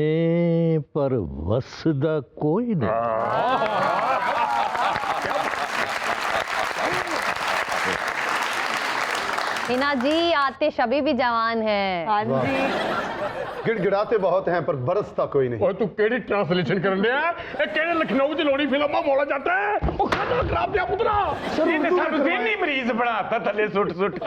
पर वसदा कोई नहीं। हिना जी आते शबी भी जवान है। हाँ जी। गिड़गिड़ाते बहुत हैं पर बरसता कोई नहीं। ਓਏ ਤੂੰ ਕਿਹੜੀ ਟ੍ਰਾਂਸਲੇਸ਼ਨ ਕਰਨ ਲਿਆ ਇਹ ਕਿਹੜੇ ਲਖਨਊ ਦੀ ਲੋੜੀ ਫਿਲਮ ਆ ਮੌਲਾ ਜੱਟ ਹੈ ਉਹ ਖਾਣਾ ਖਰਾਬ ਪਿਆ ਪੁੱਤਰਾ ਇਹਨੇ ਸਾਨੂੰ ਜ਼ਿਹਨੀ ਮਰੀਜ਼ ਬਣਾਤਾ ਥੱਲੇ ਸੁੱਟ ਸੁੱਟ।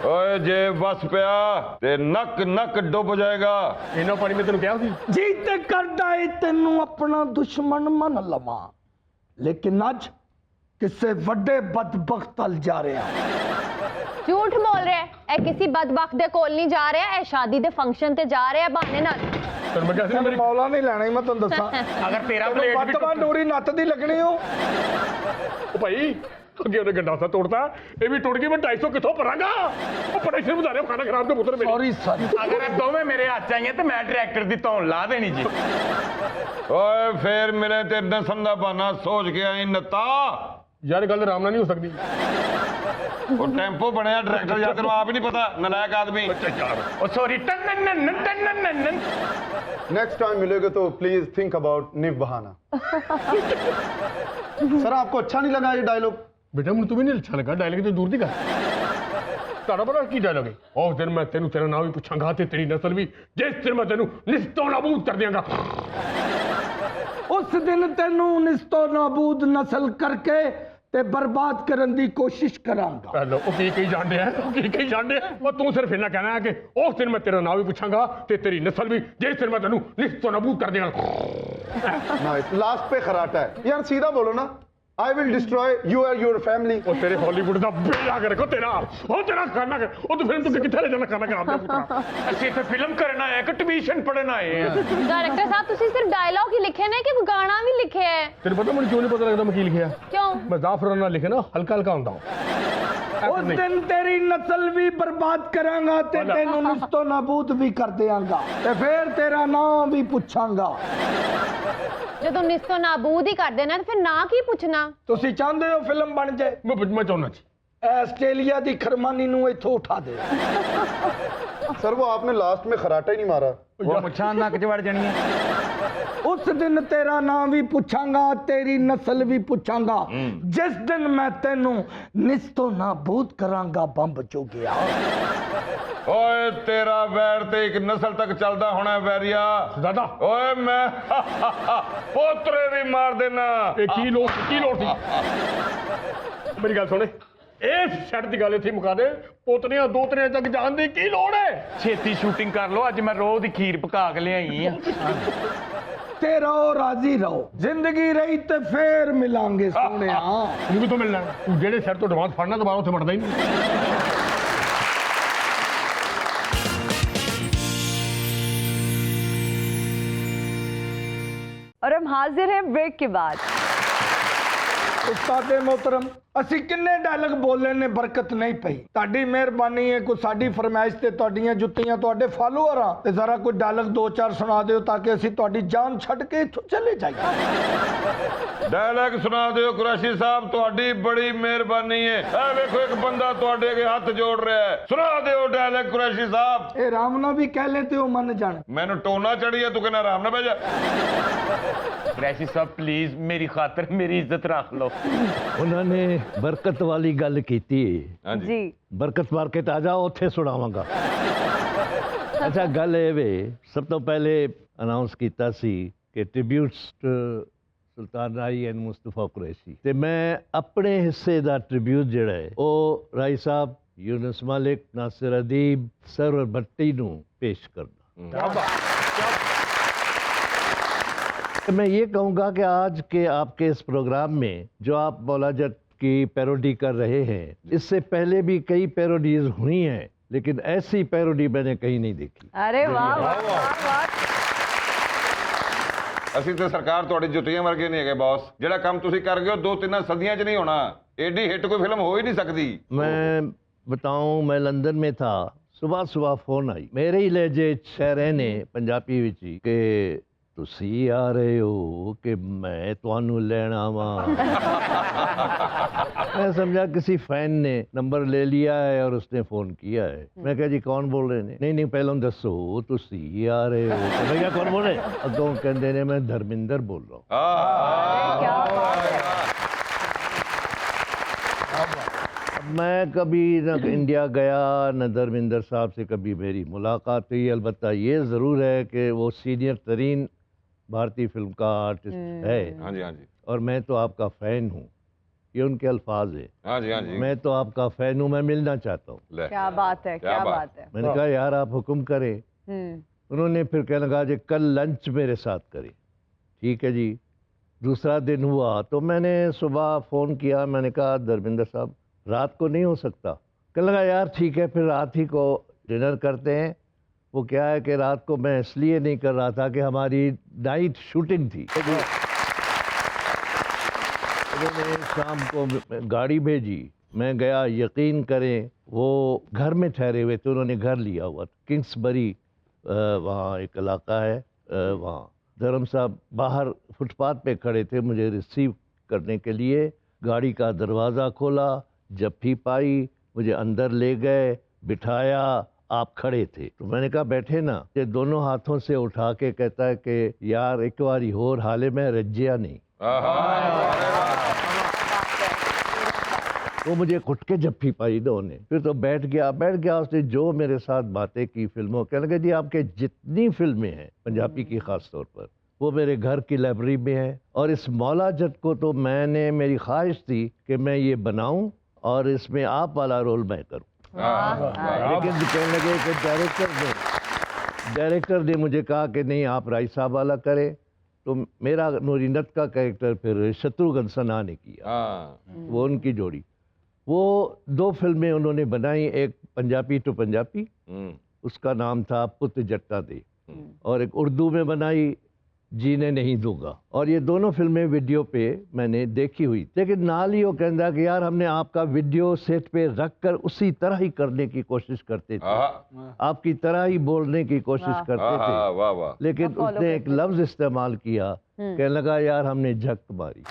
ਓਏ ਜੇ ਵਸ ਪਿਆ ਤੇ ਨੱਕ ਨੱਕ ਡੁੱਬ ਜਾਏਗਾ। ਇਹਨਾਂ ਪਾਣੀ ਮੈਂ ਤੈਨੂੰ ਕਿਹਾ ਸੀ ਜੀ ਤੇ ਕਰਦਾ ਏ ਤੈਨੂੰ ਆਪਣਾ ਦੁਸ਼ਮਣ ਮੰਨ ਲਵਾਂ ਲੇਕਿਨ ਅੱਜ ਕਿਸੇ ਵੱਡੇ ਬਦਬਖਤ ਵੱਲ ਜਾ ਰਿਹਾ। झूठ बोल रहा है, ए किसी बदबख्त दे कोल नहीं जा रहा है, ए शादी दे फंक्शन ते जा रहा है बहाने नाल। ਤੈਨੂੰ ਮੈਂ ਕਿਹਾ ਸੀ ਨਾ ਮੇਰੀ ਮੌਲਾ ਨਹੀਂ ਲੈਣਾ ਹੀ ਮੈਂ ਤੁਹਾਨੂੰ ਦੱਸਾਂ। ਅਗਰ ਤੇਰਾ ਪਲੇਟ ਵੀ ਪੱਤਵਾ ਨੂਰੀ ਨੱਤ ਦੀ ਲੱਗਣੀ ਹੋ। ਉਹ ਭਾਈ ਅੱਗੇ ਉਹਨੇ ਗੰਡਾਸਾ ਤੋੜਤਾ ਇਹ ਵੀ ਟੁੱਟ ਗਈ ਮੈਂ 250 ਕਿੱਥੋਂ ਭਰਾਂਗਾ ਉਹ ਪ੍ਰੈਸ਼ਰ ਵਧਾ ਰਿਹਾ ਖਾਣਾ ਖਰਾਬ ਦੇ ਪੁੱਤਰ ਮੇਰੇ ਸੌਰੀ ਸੌਰੀ। ਅਗਰ ਇਹ ਦੋਵੇਂ ਮੇਰੇ ਹੱਥ ਆਈਆਂ ਤੇ ਮੈਂ ਡਾਇਰੈਕਟਰ ਦੀ ਧੌਣ ਲਾ ਦੇਣੀ ਜੀ। ਓਏ ਫੇਰ ਮਿਲੇ ਤੇ ਨਸਨ ਦਾ ਬਹਾਨਾ ਸੋਚ ਕੇ ਆਈ ਨਤਾ। ਯਾਰ ਗੱਲ ਆਰਾਮ ਨਾਲ ਨਹੀਂ ਹੋ ਸਕਦੀ ਉਹ ਟੈਂਪੋ ਬਣਿਆ ਡਾਇਰੈਕਟਰ ਯਾਰ ਤੈਨੂੰ ਆਪ ਹੀ ਨਹੀਂ ਪਤਾ ਨਲਾਇਕ ਆਦਮੀ। ਉਹ ਸੌਰੀ ਟੰਨਨ ਟੰਨਨ। नेक्स्ट टाइम मिलोगे तो प्लीज थिंक अबाउट निव बहाना। सर आपको अच्छा नहीं लगा ये डायलॉग? ਬੇਟਾ ਮੈਨੂੰ ਤੂੰ ਵੀ ਨਹੀਂ ਅੱਛਾ ਲੱਗਾ ਡਾਇਲੌਗ ਤੇ ਦੂਰ ਦੀ ਗੱਲ ਤੁਹਾਡਾ ਪਤਾ ਕੀ ਡਾਇਲੌਗ ਹੈ ਉਸ ਦਿਨ ਮੈਂ ਤੈਨੂੰ ਤੇਰਾ ਨਾਮ ਵੀ ਪੁੱਛਾਂਗਾ ਤੇ ਤੇਰੀ ਨਸਲ ਵੀ ਜਿਸ ਦਿਨ ਮੈਂ ਤੈਨੂੰ ਨਿਸਤੋਂ ਨਾਬੂਦ ਕਰ ਦਿਆਂਗਾ। ਉਸ ਦਿਨ ਤੈਨੂੰ ਨਿਸਤੋ ਨਾਬੂਦ ਨਸਲ ਕਰਕੇ ਤੇ ਬਰਬਾਦ ਕਰਨ ਦੀ ਕੋਸ਼ਿਸ਼ ਕਰਾਂਗਾ। ਹੈਲੋ ਉਹ ਕੀ ਕਹੀ ਜਾਂਦੇ ਆ ਕੀ ਜਾਂਦੇ ਆ ਉਹ ਤੂੰ ਸਿਰਫ ਇੰਨਾ ਕਹਿਣਾ ਹੈ ਕਿ ਉਸ ਦਿਨ ਮੈਂ ਤੇਰਾ ਨਾਂ ਵੀ ਪੁੱਛਾਂਗਾ ਤੇ ਤੇਰੀ ਨਸਲ ਵੀ, ਜਿਸ ਦਿਨ ਮੈਂ ਤੈਨੂੰ ਨਿਸਤੋ ਨਬੂਦ ਕਰ ਦੇਵਾਂਗਾ। लास्ट पे खराटा है यार, सीधा बोलो ना। I will destroy you and your family। ਉਹ ਤੇਰੇ ਹਾਲੀਵੁੱਡ ਦਾ ਬੇੜਾ ਕਰਕੇ ਤੇਰਾ ਉਹ ਤੇਰਾ ਖਾਣਾ ਕਰ ਉਹ ਤੂੰ ਫਿਲਮ ਤੂੰ ਕਿੱਥੇ ਲੈ ਜਾਣਾ ਖਾਣਾ ਕਰ ਪੁੱਤਰਾ। ਅਸੀਂ ਇੱਥੇ ਫਿਲਮ ਕਰਨ ਆਏ ਆ ਕਿ ਟਿਊਸ਼ਨ ਪੜਨ ਆਏ ਆ? ਡਾਇਰੈਕਟਰ ਸਾਹਿਬ ਤੁਸੀਂ ਸਿਰਫ ਡਾਇਲੌਗ ਹੀ ਲਿਖੇ ਨੇ ਕਿ ਗਾਣਾ ਵੀ ਲਿਖਿਆ ਹੈ? ਤੈਨੂੰ ਪਤਾ ਮੈਨੂੰ ਕਿਉਂ ਨਹੀਂ ਪਤਾ ਲੱਗਦਾ ਮੈਂ ਕੀ ਲਿਖਿਆ? ਕਿਉਂ? ਮੈਂ ਜ਼ਾਫਰਾਨ ਨਾਲ ਲਿਖੇ ਨਾ ਹਲਕਾ ਹਲਕਾ ਹੁੰਦਾ ਉਸ ਦਿਨ ਤੇਰੀ ਨਸਲ ਵੀ ਬਰਬਾਦ ਕਰਾਂਗਾ ਤੇ ਤੈਨੂੰ ਨਿਸਤੋ ਨਾਬੂਦ ਵੀ ਕਰ ਦਿਆਂਗਾ ਤੇ ਫਿਰ ਤੇਰਾ ਨਾਮ ਵੀ ਪੁੱਛਾਂਗਾ। ਜਦੋਂ ਨਿਸਤੋ ਨਾਬੂਦ ਹੀ ਕਰ ਦੇਣਾ ਤੇ ਫਿਰ ਨਾਂ ਕੀ ਪੁੱਛਣਾ? ਤੁਸੀਂ ਚਾਹੁੰਦੇ ਹੋ ਫਿਲਮ ਬਣ ਜਾਏ? ਮੈਂ ਚਾਹੁੰਦਾ ਜੀ ਆਸਟ੍ਰੇਲੀਆ ਦੀ ਖਰਮਾਨੀ ਨੂੰ ਇੱਥੋਂ ਉਠਾ ਦੇ। सर वो आपने लास्ट में खराटा ही नहीं मारा। ਉਹ ਮੁੱਛਾਂ ਨੱਕ 'ਚ ਵੜ ਜਾਣੀਆਂ। ਉਸ ਦਿਨ ਤੇਰਾ ਨਾਮ ਵੀ ਪੁੱਛਾਂਗਾ, ਤੇਰੀ ਨਸਲ ਵੀ ਪੁੱਛਾਂਗਾ, ਜਿਸ ਦਿਨ ਮੈਂ ਤੈਨੂੰ ਨਿਸਤੋ ਨਾਬੂਦ ਕਰਾਂਗਾ ਬੰਬ ਚੋਗਿਆ। ਓਏ ਤੇਰਾ ਵੈਰ ਤੇ ਇੱਕ ਨਸਲ ਤੱਕ ਚੱਲਦਾ ਹੋਣਾ ਵੈਰੀਆ। ਦਾਦਾ ਓਏ ਮੈਂ ਪੋਤਰੇ ਵੀ ਮਾਰ ਦੇਣਾ। ਇਹ ਕੀ ਲੋੜ ਸੀ? ਮੇਰੀ ਗੱਲ ਸੁਣੇ, ਇਸ ਸੈੱਟ ਦੀ ਗੱਲ ਇੱਥੇ ਮੁਕਾ ਦੇ। ਪੋਤਰੀਆਂ ਦੋਤਰੀਆਂ ਤੱਕ ਜਾਣ ਦੀ ਕੀ ਲੋੜ ਹੈ? ਛੇਤੀ ਸ਼ੂਟਿੰਗ ਕਰ ਲਓ, ਅੱਜ ਮੈਂ ਰੋਹ ਦੀ ਖੀਰ ਪਕਾ ਕੇ ਲਿਆਈ ਆ। ਤੇ ਰਹੋ ਰਾਜ਼ੀ ਰਹੋ, ਜ਼ਿੰਦਗੀ ਰਹੀ ਤੇ ਫੇਰ ਮਿਲਾਂਗੇ ਸੋਹਣਿਆ। ਤੂੰ ਕਿੱਥੋਂ ਮਿਲਣਾ? ਤੂੰ ਜਿਹੜੇ ਸੈੱਟ ਤੋਂ ਐਡਵਾਂਸ ਫੜਨਾ ਦੁਬਾਰਾ ਉੱਥੇ ਵੜਦਾ ਹੀ ਨਹੀਂ। और हम हाजिर हैं ब्रेक के बाद। ਉਸਤਾਦ मोहतरम ਅਸੀਂ ਕਿੰਨੇ ਡਾਇਲੌਗ ਬੋਲੇ ਨੇ, ਬਰਕਤ ਨਹੀਂ ਪਈ। ਤੁਹਾਡੀ ਮਿਹਰਬਾਨੀ ਹੈ, ਕੋਈ ਸਾਡੀ ਫਰਮਾਇਸ਼ ਤੇ ਤੁਹਾਡੀਆਂ ਜੁੱਤੀਆਂ ਤੁਹਾਡੇ ਫਾਲੋਅਰਾਂ ਤੇ ਜ਼ਰਾ ਕੋਈ ਡਾਇਲੌਗ 2-4 ਸੁਣਾ ਦਿਓ ਤਾਂ ਕਿ ਅਸੀਂ ਤੁਹਾਡੀ ਜਾਨ ਛੱਡ ਕੇ ਇੱਥੋਂ ਚਲੇ ਜਾਈਏ। ਡਾਇਲੌਗ ਸੁਣਾ ਦਿਓ ਕੁਰੈਸ਼ੀ ਸਾਹਿਬ, ਤੁਹਾਡੀ ਬੜੀ ਮਿਹਰਬਾਨੀ ਹੈ। ਇਹ ਵੇਖੋ ਇੱਕ ਬੰਦਾ ਤੁਹਾਡੇ ਅੱਗੇ ਹੱਥ ਜੋੜ ਰਿਹਾ ਹੈ, ਸੁਣਾ ਦਿਓ ਡਾਇਲੌਗ ਕੁਰੈਸ਼ੀ ਸਾਹਿਬ। ਇਹ ਰਾਮ ਨਾਲ ਵੀ ਕਹਿ ਲੈ ਤੇ ਉਹ ਮੰਨ ਜਾਣ। ਮੈਨੂੰ ਟੋਨਾ ਚੜੀ ਹੈ, ਤੂੰ ਕਹਿੰਦਾ ਆਰਾਮ ਨਾਲ ਬਹਿ ਜਾ। ਕੁਰੈਸ਼ੀ ਸਾਹਿਬ ਪਲੀਜ਼ ਮੇਰੀ ਖਾਤਰ ਮੇਰੀ ਇੱਜ਼ਤ ਰੱਖ ਲਓ। उन्होंने बरकत वाली गल की जी बरकत मार्केट आ जाओ उत्थे सुनावांगा। अच्छा गल ये वे सब तो पहले अनाउंस कीता सी कि ट्रिब्यूट्स सुल्तान राई एंड मुस्तफा कुरैशी ते मैं अपने हिस्से दा ट्रिब्यूट जिहड़ा है ओ राई साहब, यूनुस मलिक, नासिर अदीब, सरवर भट्टी नूं पेश करना। मैं ये कहूँगा कि आज के आपके इस प्रोग्राम में जो आप मौला जट की पैरोडी कर रहे हैं, इससे पहले भी कई पैरोडीज हुई हैं, लेकिन ऐसी पैरोडी मैंने कहीं नहीं देखी। अरे वाह वाह वाह। ਅਸੀਂ ਤੇ ਸਰਕਾਰ ਤੁਹਾਡੀ ਜੁੱਤੀਆਂ ਵਰਗੇ ਨਹੀਂ ਹੈਗੇ ਬੌਸ। ਜਿਹੜਾ ਕੰਮ ਤੁਸੀਂ ਕਰ ਗਏ ਹੋ 2-3 ਸਦੀਆਂ 'ਚ ਨਹੀਂ ਹੋਣਾ। ਐਡੀ ਹਿੱਟ ਕੋਈ ਫਿਲਮ ਹੋ ਹੀ ਨਹੀਂ ਸਕਦੀ। मैं बताऊं, मैं लंदन में था, सुबह सुबह फोन आई मेरे ही लहजे शहरे ने पंजाबी विच ही कि तुसी आ रहे हो कि मैं तुहानू लैण आवां। मैं समझा किसी फैन ने नंबर ले लिया है और उसने फोन किया है। मैं कहा जी कौन बोल रहे ने? नहीं पहले दसो तुसी आ रहे हो। तो मैं क्या कौन बोल रहे? अगों कहंदे ने मैं धर्मिंदर बोल रहा हूँ। क्या बात है। मैं कभी न इंडिया गया न धर्मिंदर साहब से कभी मेरी मुलाकात हुई। अलबत्ता ये ज़रूर है कि वो सीनियर तरीन भारतीय फिल्म का आर्टिस्ट है। हाँ जी हाँ जी। और मैं तो आपका फ़ैन हूँ, ये उनके अल्फाज है। हाँ जी हाँ जी। मैं तो आपका फ़ैन हूँ, मैं मिलना चाहता हूँ। क्या बात है, क्या बात है। मैंने कहा यार आप हुक्म करें। उन्होंने फिर कहने लगा जी कल लंच मेरे साथ करें। ठीक है जी। दूसरा दिन हुआ तो मैंने सुबह फ़ोन किया, मैंने कहा धर्मिंदर साहब रात को नहीं हो सकता? कहने लगा यार ठीक है फिर रात ही को डिनर करते हैं। वो क्या है कि रात को मैं इसलिए नहीं कर रहा था कि हमारी नाइट शूटिंग थी। उन्होंने शाम को गाड़ी भेजी, मैं गया। यकीन करें वो घर में ठहरे हुए थे, उन्होंने घर लिया हुआ था किंग्सबरी, वहाँ एक इलाका है वहाँ। धर्म साहब बाहर फुटपाथ पे खड़े थे मुझे रिसीव करने के लिए। गाड़ी का दरवाज़ा खोला, जफ्फी पाई, मुझे अंदर ले गए, बिठाया, आप खड़े थे। तो मैंने कहा बैठे ना। ये दोनों हाथों से उठा के कहता है कि यार एक बारी होर हाले में रज्जिया नहीं। वो मुझे कुट के जफ्फी पाई दो ने। फिर तो बैठ गया। उसने जो मेरे साथ बातें की फिल्मों, कहने लगे जी आपके जितनी फिल्में हैं पंजाबी की खास तौर पर وہ میرے گھر کی لائبریری میں ہے. اور اس مولا جٹ کو تو میں نے, میری خواہش تھی کہ میں یہ بناؤں اور اس میں آپ والا رول میں کروں, لیکن کہنے لگے کہ ڈائریکٹر نے مجھے کہا کہ نہیں آپ رائی صاحب والا کریں. تو میرا نوری نت کا کریکٹر پھر شتروگھن سنہا نے کیا, وہ ان کی جوڑی. وہ 2 فلمیں انہوں نے بنائی, ایک پنجابی ٹو پنجابی, اس کا نام تھا پت جٹا دے, اور ایک اردو میں بنائی جینے نہیں دوں گا. اور یہ دونوں فلمیں ویڈیو پہ میں نے دیکھی ہوئی, لیکن نال ہی وہ کہندا کہ یار ہم نے آپ کا ویڈیو سیٹ پہ رکھ کر اسی طرح ہی کرنے کی کوشش کرتے تھے, آپ کی طرح ہی بولنے کی کوشش کرتے تھے, لیکن اس نے ایک لفظ استعمال کیا, کہنے لگا یار ہم نے جھک ماری.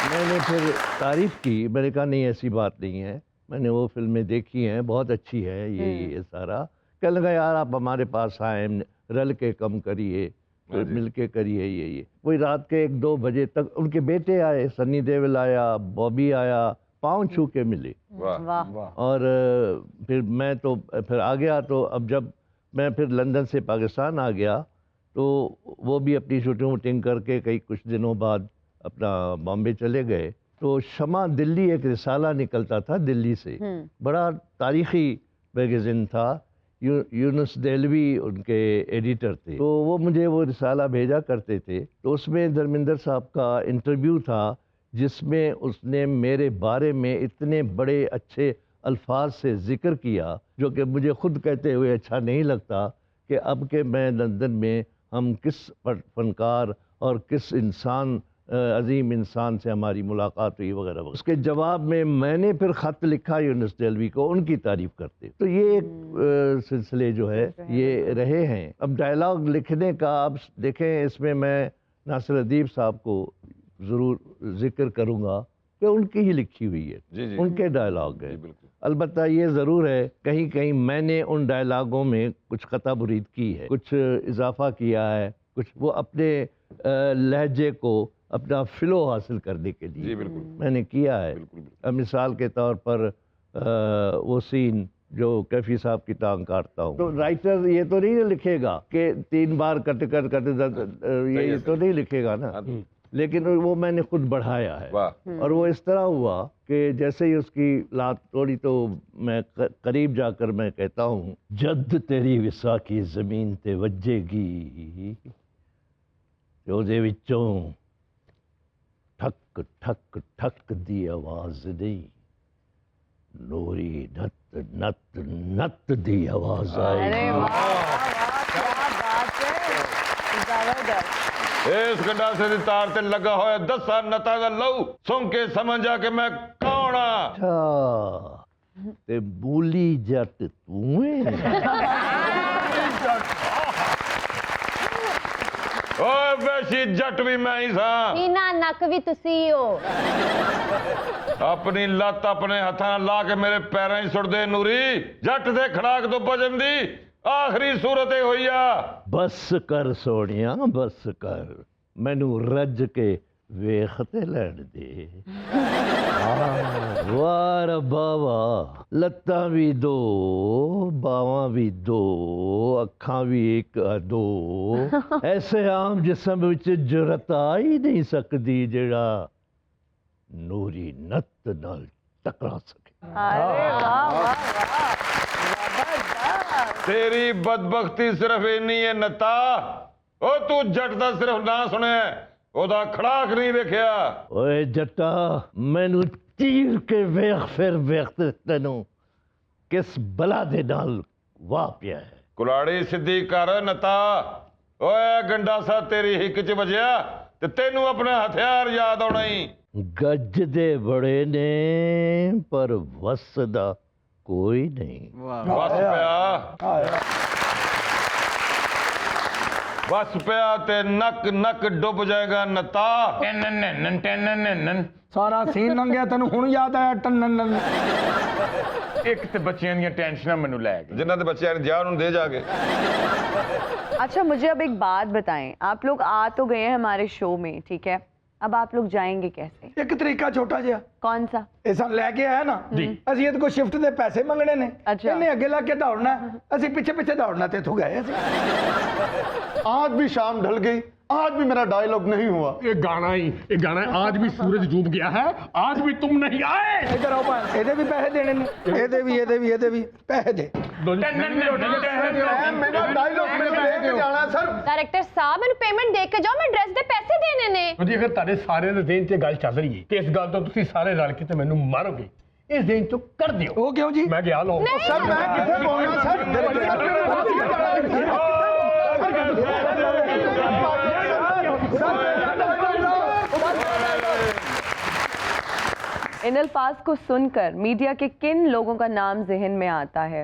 میں نے پھر تعریف کی, میں نے کہا نہیں ایسی بات نہیں ہے, میں نے وہ فلمیں دیکھی ہیں, بہت اچھی ہے یہ سارا. کہنے لگا یار آپ ہمارے پاس آئیں, رل کے کم کریے, مل کے کریے یہ. کوئی رات کے 1-2 بجے تک ان کے بیٹے آئے, سنی دیول آیا, بابی آیا, پاؤں چھو کے ملے. اور پھر میں تو پھر آ گیا. تو اب جب میں پھر لندن سے پاکستان آ گیا تو وہ بھی اپنی شوٹنگ ووٹنگ کر کے کچھ دنوں بعد اپنا بامبے چلے گئے. تو شمع دلی ایک رسالہ نکلتا تھا دلی سے, بڑا تاریخی میگزین تھا, یونس دہلوی ان کے ایڈیٹر تھے. تو وہ مجھے وہ رسالہ بھیجا کرتے تھے. تو اس میں دھرمیندر صاحب کا انٹرویو تھا جس میں اس نے میرے بارے میں اتنے بڑے اچھے الفاظ سے ذکر کیا جو کہ مجھے خود کہتے ہوئے اچھا نہیں لگتا کہ اب کہ میں لندن میں ہم کس فنکار اور کس انسان, عظیم انسان سے ہماری ملاقات ہوئی وغیرہ. اس کے جواب میں نے پھر خط لکھا یونس دہلوی کو ان کی تعریف کرتے. تو یہ ایک سلسلے جو ہے یہ رہے ہیں. اب ڈائلاگ لکھنے کا آپ دیکھیں, اس میں میں ناصر ادیب صاحب کو ضرور ذکر کروں گا کہ ان کی ہی لکھی ہوئی ہے, ان کے ڈائلاگ ہیں. البتہ یہ ضرور ہے کہیں کہیں میں نے ان ڈائلاگوں میں کچھ خطا برید کی ہے, کچھ اضافہ کیا ہے, کچھ وہ اپنے لہجے کو اپنا فلو حاصل کرنے کے لیے میں نے کیا ہے. مثال کے طور پر وہ سین جو کیفی صاحب کی ٹانگ کاٹتا ہوں, تو رائٹر یہ تو نہیں لکھے گا کہ 3 بار کٹ یہ تو نہیں لکھے گا نا, لیکن وہ میں نے خود بڑھایا ہے. اور وہ اس طرح ہوا کہ جیسے ہی اس کی لات توڑی تو میں قریب جا کر میں کہتا ہوں, جد تیری وسا کی زمین تے وجے گی ਉਹਦੇ ਵਿੱਚੋਂ ਠੱਕ ਠੱਕ ਠੱਕ ਦੀ ਆਵਾਜ਼ ਨਹੀਂ, ਨੂਰੀ ਨੱਤ ਨੱਤ ਨੱਤ ਦੀ ਆਵਾਜ਼ ਆਏਗੀ. ਇਸ ਗੰਡਾਸੇ ਦੀ ਤਾਰ ਤੇ ਲੱਗਾ ਹੋਇਆ 10 ਨੱਤਾਂ ਦਾ ਲਹੂ ਸੁਣ ਕੇ ਸਮਝ ਆ ਕਿ ਮੈਂ ਕੌਣ ਆ. ਅੱਛਾ ਤੇ ਬੋਲੀ ਜੱਟ ਤੂੰ ਏ. ਓਏ ਵੈਸੀ ਜੱਟ ਵੀ ਮੈਂ ਹੀ ਸਾਂ. ਨੀਨਾ ਨੱਕ ਵੀ ਤੁਸੀਂ ਹੋ. ਆਪਣੀ ਲੱਤ ਆਪਣੇ ਹੱਥਾਂ ਨਾਲ ਲਾ ਕੇ ਮੇਰੇ ਪੈਰਾਂ 'ਚ ਸੁੱਟਦੇ ਨੂਰੀ. ਜੱਟ ਦੇ ਖੜਾਕ ਤੋਂ ਬਚਣ ਦੀ ਆਖਰੀ ਸੂਰਤ ਇਹ ਹੋਈ ਆ. ਬਸ ਕਰ ਸੋਹਣਿਆ ਬਸ ਕਰ, ਮੈਨੂੰ ਰੱਜ ਕੇ ਵੇਖ ਤੇ ਲੈਣ ਦੇ. ਵਾਹ ਰੱਬਾ ਵਾਹ, ਲੱਤਾਂ ਵੀ 2 ਬਾਹਾਂ ਵੀ 2 ਅੱਖਾਂ ਵੀ 1-2, ਐਸੇ ਆਮ ਜਿਸਮ ਵਿੱਚ ਜੁਰਤ ਆ ਹੀ ਨਹੀਂ ਸਕਦੀ ਜਿਹੜਾ ਨੂਰੀ ਨੱਤ ਨਾਲ ਟਕਰਾ ਸਕੇ. ਤੇਰੀ ਬਦਬਖਤੀ ਸਿਰਫ ਇੰਨੀ ਹੈ ਨੱਤਾ, ਉਹ ਤੂੰ ਜੱਟ ਦਾ ਸਿਰਫ ਨਾਂ ਸੁਣਿਆ, ਉਹਦਾ ਖੜਾਕ ਨਹੀਂ ਵੇਖਿਆ. ਓਏ ਜੱਟਾ ਮੈਨੂੰ ਚੀਰ ਕੇ ਵੇਖ ਫਿਰ ਵੇਖ ਤੈਨੂੰ ਕਿਸ ਬਲਾ ਦੇ ਨਾਲ ਵਾਹ ਪਿਆ ਹੈ. ਕੁਲਾੜੀ ਸਿੱਧੀ ਕਰ ਨੱਤਾ. ਓਏ ਗੰਡਾਸਾ ਤੇਰੀ ਹਿੱਕ 'ਚ ਵੱਜਿਆ ਤੇ ਤੈਨੂੰ ਆਪਣਾ ਹਥਿਆਰ ਯਾਦ ਆਉਣਾ ਹੀ. ਗੱਜ ਦੇ ਬੜੇ ਨੇ ਪਰ ਵਸਦਾ ਕੋਈ ਨਹੀਂ. ਬਸ ਪਿਆ ਬਸ ਪਿਆ ਤੇ ਨੱਕ ਨੱਕ ਡੁੱਬ ਜਾਏਗਾ ਨੱਤਾ. ਸਾਰਾ ਸੀਨ ਲੰਘਿਆ ਤੈਨੂੰ ਹੁਣ ਯਾਦ ਆਇਆ ਟੰਨਨ. ਇੱਕ ਤੇ ਬੱਚਿਆਂ ਦੀਆਂ ਟੈਨਸ਼ਨਾਂ ਮੈਨੂੰ ਲੈ ਗਈ. जिन्होंने बच्चे जा उन्होंने दे जाके. अच्छा मुझे अब एक बात बताएं, आप लोग आ तो गए हैं हमारे शो में, ठीक है, अब आप लोग जाएंगे कैसे? ਇੱਕ ਤਰੀਕਾ ਛੋਟਾ ਜਿਹਾ, कौन सा? ਇਹ ਸਾਨੂੰ ਲੈ ਕੇ ਆਇਆ ਨਾ ਅਸੀਂ ਇਹਦੇ ਕੋਲ ਸ਼ਿਫਟ ਦੇ ਪੈਸੇ ਮੰਗਣੇ ਨੇ, ਅੱਛਾ। ਇਹਨੇ ਅੱਗੇ ਲਾ ਕੇ ਦੌੜਨਾ, ਅਸੀਂ ਪਿੱਛੇ ਪਿੱਛੇ ਦੌੜਨਾ ਤੇ ਇੱਥੋਂ ਗਏ ਅਸੀਂ। आज भी शाम ढल गई, आज भी मेरा डायलॉग नहीं हुआ। ये गाना है, आज भी सूरज डूब गया है, आज भी तुम नहीं आए। ਇੱਧਰ ਆਓ ਭਾਈ, ਇਹਦੇ ਵੀ ਪੈਸੇ ਦੇਣੇ ਨੇ, ਇਹਦੇ ਵੀ ਪੈਸੇ ਦੇ। मेरा डायलॉग मेरे को लेके जाना है सर। डायरेक्टर साहब मैंने पेमेंट दे के जाओ, मैं ड्रेस ਦੇ ਪੈਸੇ ਦੇਣੇ ਨੇ। ਜੀ ਅਗਰ ਤੁਹਾਡੇ ਸਾਰਿਆਂ ਦੇ ਜ਼ਿਹਨ 'ਚ ਗੱਲ ਚੱਲ ਰਹੀ ਹੈ ਤੇ ਇਸ ਗੱਲ ਤੋਂ ਤੁਸੀਂ ਸਾਰੇ ਰਲ ਕੇ ਤੇ ਮੈਨੂੰ ਮਾਰੋਗੇ, ਇਸ ਜ਼ਿਹਨ 'ਚੋਂ ਕਰ ਦਿਓ। ਉਹ ਕਿਉਂ ਜੀ? ਮੈਂ ਗਿਆ ਲੋ सर मैं कितने बोलना सर? इन अल्फाज को सुनकर मीडिया के किन लोगों का नाम जहन में आता है?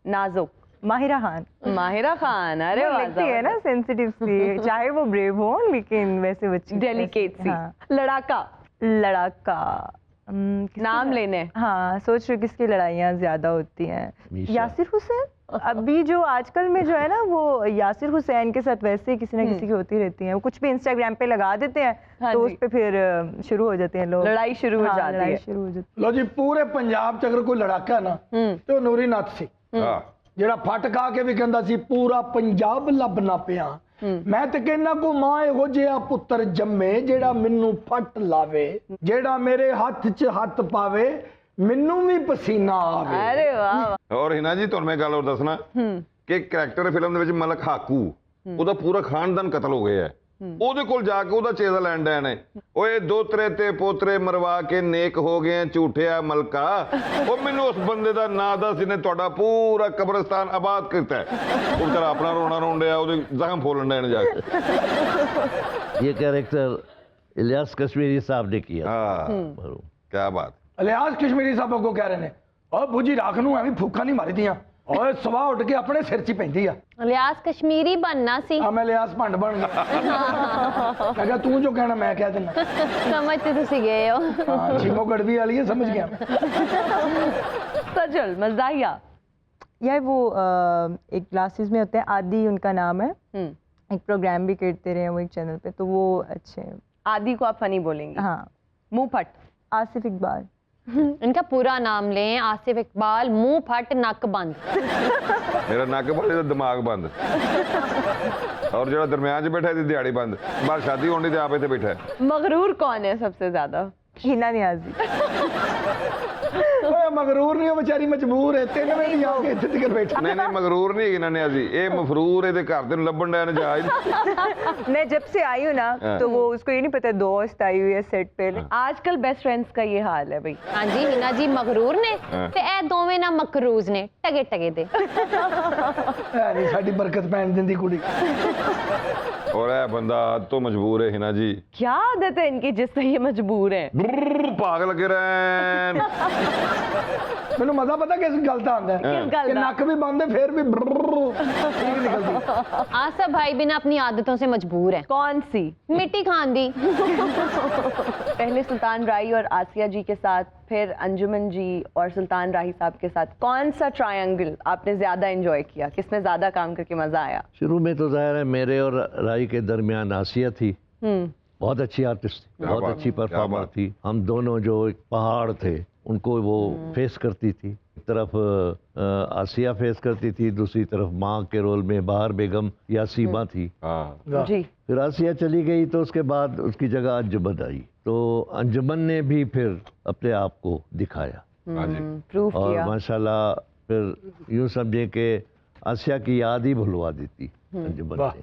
नाजुक, माहिरा खान। माहिरा खान, अरे वो लगती है ना सेंसिटिव सी, चाहे वो ब्रेव हो लेकिन वैसे बच्ची डेलिकेट सी। हाँ। लड़ाका, लड़ाका नाम लेने। हाँ, सोच रही हूँ किसकी लड़ाइयाँ ज्यादा होती हैं। मीशा। यासिर हुसैन। अभी जो आजकल में जो है ना वो यासिर हुसैन के साथ वैसे ही किसी ना किसी की होती रहती है, वो कुछ भी इंस्टाग्राम पे लगा देते हैं हाँ तो जी। उस पे फिर शुरू हो जाते हैं लोग, लड़ाई शुरू हो हाँ, जाती लड़ाई है। शुरू हो जाती ਲੋ ਜੀ ਪੂਰੇ ਪੰਜਾਬ ਚ ਅਗਰ ਕੋਈ ਲੜਾਕਾ ਨਾ ਤੇ ਉਹ ਨੂਰੀ ਨੱਥ ਸੀ, ਹਾਂ ਜਿਹੜਾ ਫੱਟ ਖਾ ਕੇ ਵੀ ਕਹਿੰਦਾ ਸੀ ਪੂਰਾ ਪੰਜਾਬ ਲੱਭਣਾ ਪਿਆ। ਮੈਂ ਤੇ ਕਹਿੰਦਾ ਕੋ ਮਾਂ ਇਹੋ ਜਿਹਾ ਪੁੱਤਰ ਜੰਮੇ ਜਿਹੜਾ ਮੈਨੂੰ ਫੱਟ ਲਾਵੇ, ਜਿਹੜਾ ਮੇਰੇ ਹੱਥ 'ਚ ਹੱਥ ਪਾਵੇ, ਮੈਨੂੰ ਵੀ ਪਸੀਨਾ ਆਵੇ। अरे वाह। ਔਰ ਹਿਨਾ ਜੀ ਤੁਹਾਨੂੰ ਮੈਂ ਗੱਲ ਹੋਰ ਦੱਸਣਾ ਕਿ ਕਰੈਕਟਰ ਫਿਲਮ ਦੇ ਵਿੱਚ ਮਲਕ ਹਾਕੂ, ਉਹਦਾ ਪੂਰਾ ਖਾਨਦਾਨ ਕਤਲ ਹੋ ਗਿਆ ਹੈ। ਉਹਦੇ ਕੋਲ ਜਾ ਕੇ ਉਹਦਾ ਚੇਤਾ ਲੈਣ ਡਿਆ ਨੇ, ਓਏ ਦੋਤਰੇ ਤੇ ਪੋਤਰੇ ਮਰਵਾ ਕੇ ਨੇਕ ਹੋ ਗਏ ਝੂਠਿਆ ਮਲਕਾ, ਉਹ ਮੈਨੂੰ ਉਸ ਬੰਦੇ ਦਾ ਨਾਂ ਦੱਸ ਜਿਹਨੇ ਤੁਹਾਡਾ ਪੂਰਾ ਕਬਰਸਤਾਨ ਆਬਾਦ ਕੀਤਾ ਹੈ। ਉਹ ਵਿਚਾਰਾ ਆਪਣਾ ਰੋਣਾ ਰੋਣ ਡਿਆ, ਉਹਦੇ ਜ਼ਖਮ ਫੋਲਣ ਡਿਆ ਨੇ ਜਾ ਕੇ। ये कैरेक्टर इलियास कश्मीरी साहब ने किया। ਹਾਂ ਕੀ ਬਾਤ। ਇਲਿਆਸ ਕਸ਼ਮੀਰੀ ਸਾਹਿਬ ਅੱਗੋਂ ਕਹਿ ਰਹੇ ਨੇ, ਓ ਬੁੱਝੀ ਰਾਖ ਨੂੰ ਐਵੇਂ ਫੂਕਾਂ ਨਹੀਂ ਮਾਰੀਦੀਆਂ, ਓਏ ਸਵਾਹ ਉੱਡ ਕੇ ਆਪਣੇ ਸਿਰ 'ਚ ਹੀ ਪੈਂਦੀ ਆ। ਲਿਆਸ ਕਸ਼ਮੀਰੀ ਬਣਨਾ ਸੀ। ਆ ਮੈਂ ਇਲਿਆਸ ਭੰਡ ਬਣ ਗਿਆ। ਮੈਂ ਕਿਹਾ ਤੂੰ ਜੋ ਕਹਿਣਾ ਮੈਂ ਕਹਿ ਦਿੰਦਾ। ਸਮਝ ਤੇ ਤੁਸੀਂ ਗਏ ਹੋ। ਹਾਂ ਛਿਮੋ ਗੜਵੀ वाली है, समझ गया। सजल, मज़ाहिया। यार वो एक क्लासेस में होते हैं, आदि उनका नाम है, एक प्रोग्राम भी करते रहे हैं वो एक चैनल पे, तो वो अच्छे हैं। आदि को आप फनी बोलेंगे? हाँ। मुंह फट। आसिफ इकबाल। इनका पूरा नाम लें, आसिफ इकबाल, मुंह फट नक बंद। ਮੇਰਾ ਨੱਕ ਵਾਲੇ ਦਾ ਦਿਮਾਗ ਬੰਦ, ਔਰ ਜਿਹੜਾ ਦਰਮਿਆਨ 'ਚ ਬੈਠਾ ਇਹਦੀ ਦਿਹਾੜੀ ਬੰਦ। ਬਾਹਰ ਸ਼ਾਦੀ ਹੋਣੀ ਤੇ ਆਪੇ ਤੇ ਬੈਠਾ ਹੈ। मगरूर कौन है सबसे ज्यादा? हिना नियाजी। ਓਏ ਮਗਰੂਰ ਨਹੀਂ, ਉਹ ਵਿਚਾਰੀ ਮਜਬੂਰ ਹੈ, 3 ਵਜੇ ਜਾ ਕੇ ਇੱਥੇ ਤੱਕ ਬੈਠਾ। ਨਹੀਂ ਨਹੀਂ ਮਗਰੂਰ ਨਹੀਂ ਇਹਨਾਂ ਨੇ ਅਸੀਂ, ਇਹ ਮਫਰੂਰ ਇਹਦੇ ਘਰ ਦੇ ਨੂੰ ਲੱਭਣ ਡਿਆ ਨੇ ਜਹਾਜ਼। मैं जब से आई हूँ ना तो वो उसको ये नहीं पता दोस्त आई हुई है सेट पे। आजकल बेस्ट फ्रेंड्स का ये हाल है भाई। हाँ जी, हिना जी मगरूर ने ते ए दोवें ना मकरूज ने, टगे टगे दे। ਐ ਨਹੀਂ ਸਾਡੀ ਬਰਕਤ ਪੈਣ ਦਿੰਦੀ ਕੁੜੀ। और यह बंदा तो मजबूर है हिना जी। क्या आदत है इनकी जिससे ये मजबूर है? भाग लगे रहे। ਮੈਨੂੰ ਮਜ਼ਾ ਪਤਾ ਕਿਸ ਗੱਲ ਦਾ ਆਉਂਦਾ ਹੈ किस गल ਕਿ दा? ਨੱਕ ਵੀ ਬੰਦ ਹੈ ਫਿਰ ਵੀ ਠੀਕ ਨਿਕਲਦੀ। आसिफ भाई बिना अपनी आदतों से मजबूर है। कौन सी? मिट्टी खान दी। पहले सुल्तान राही और आसिया जी के साथ, फिर अंजुमन जी और सुल्तान राही साहब के साथ, कौन सा ट्रायंगल आपने ज्यादा एंजॉय किया? किसमें ज्यादा काम करके मजा आया? शुरू में तो जाहिर है मेरे और राही के दरमियान आसिया थी, बहुत अच्छी आर्टिस्ट थी, बहुत बात, अच्छी क्या परफॉर्मर बात। थी। हम दोनों जो एक पहाड़ थे उनको वो फेस करती थी। एक तरफ आसिया फेस करती थी, दूसरी तरफ माँ के रोल में बाहर बेगम या सीमा थी। हाँ जी। फिर आसिया चली गई तो उसके बाद उसकी जगह अंजुमन आई, तो अंजुमन ने भी फिर अपने आप को दिखाया हाँ जी। प्रूफ और किया। माशाल्लाह फिर यूँ समझे कि आसिया की याद ही भुलवा दी थी अंजुमन ने।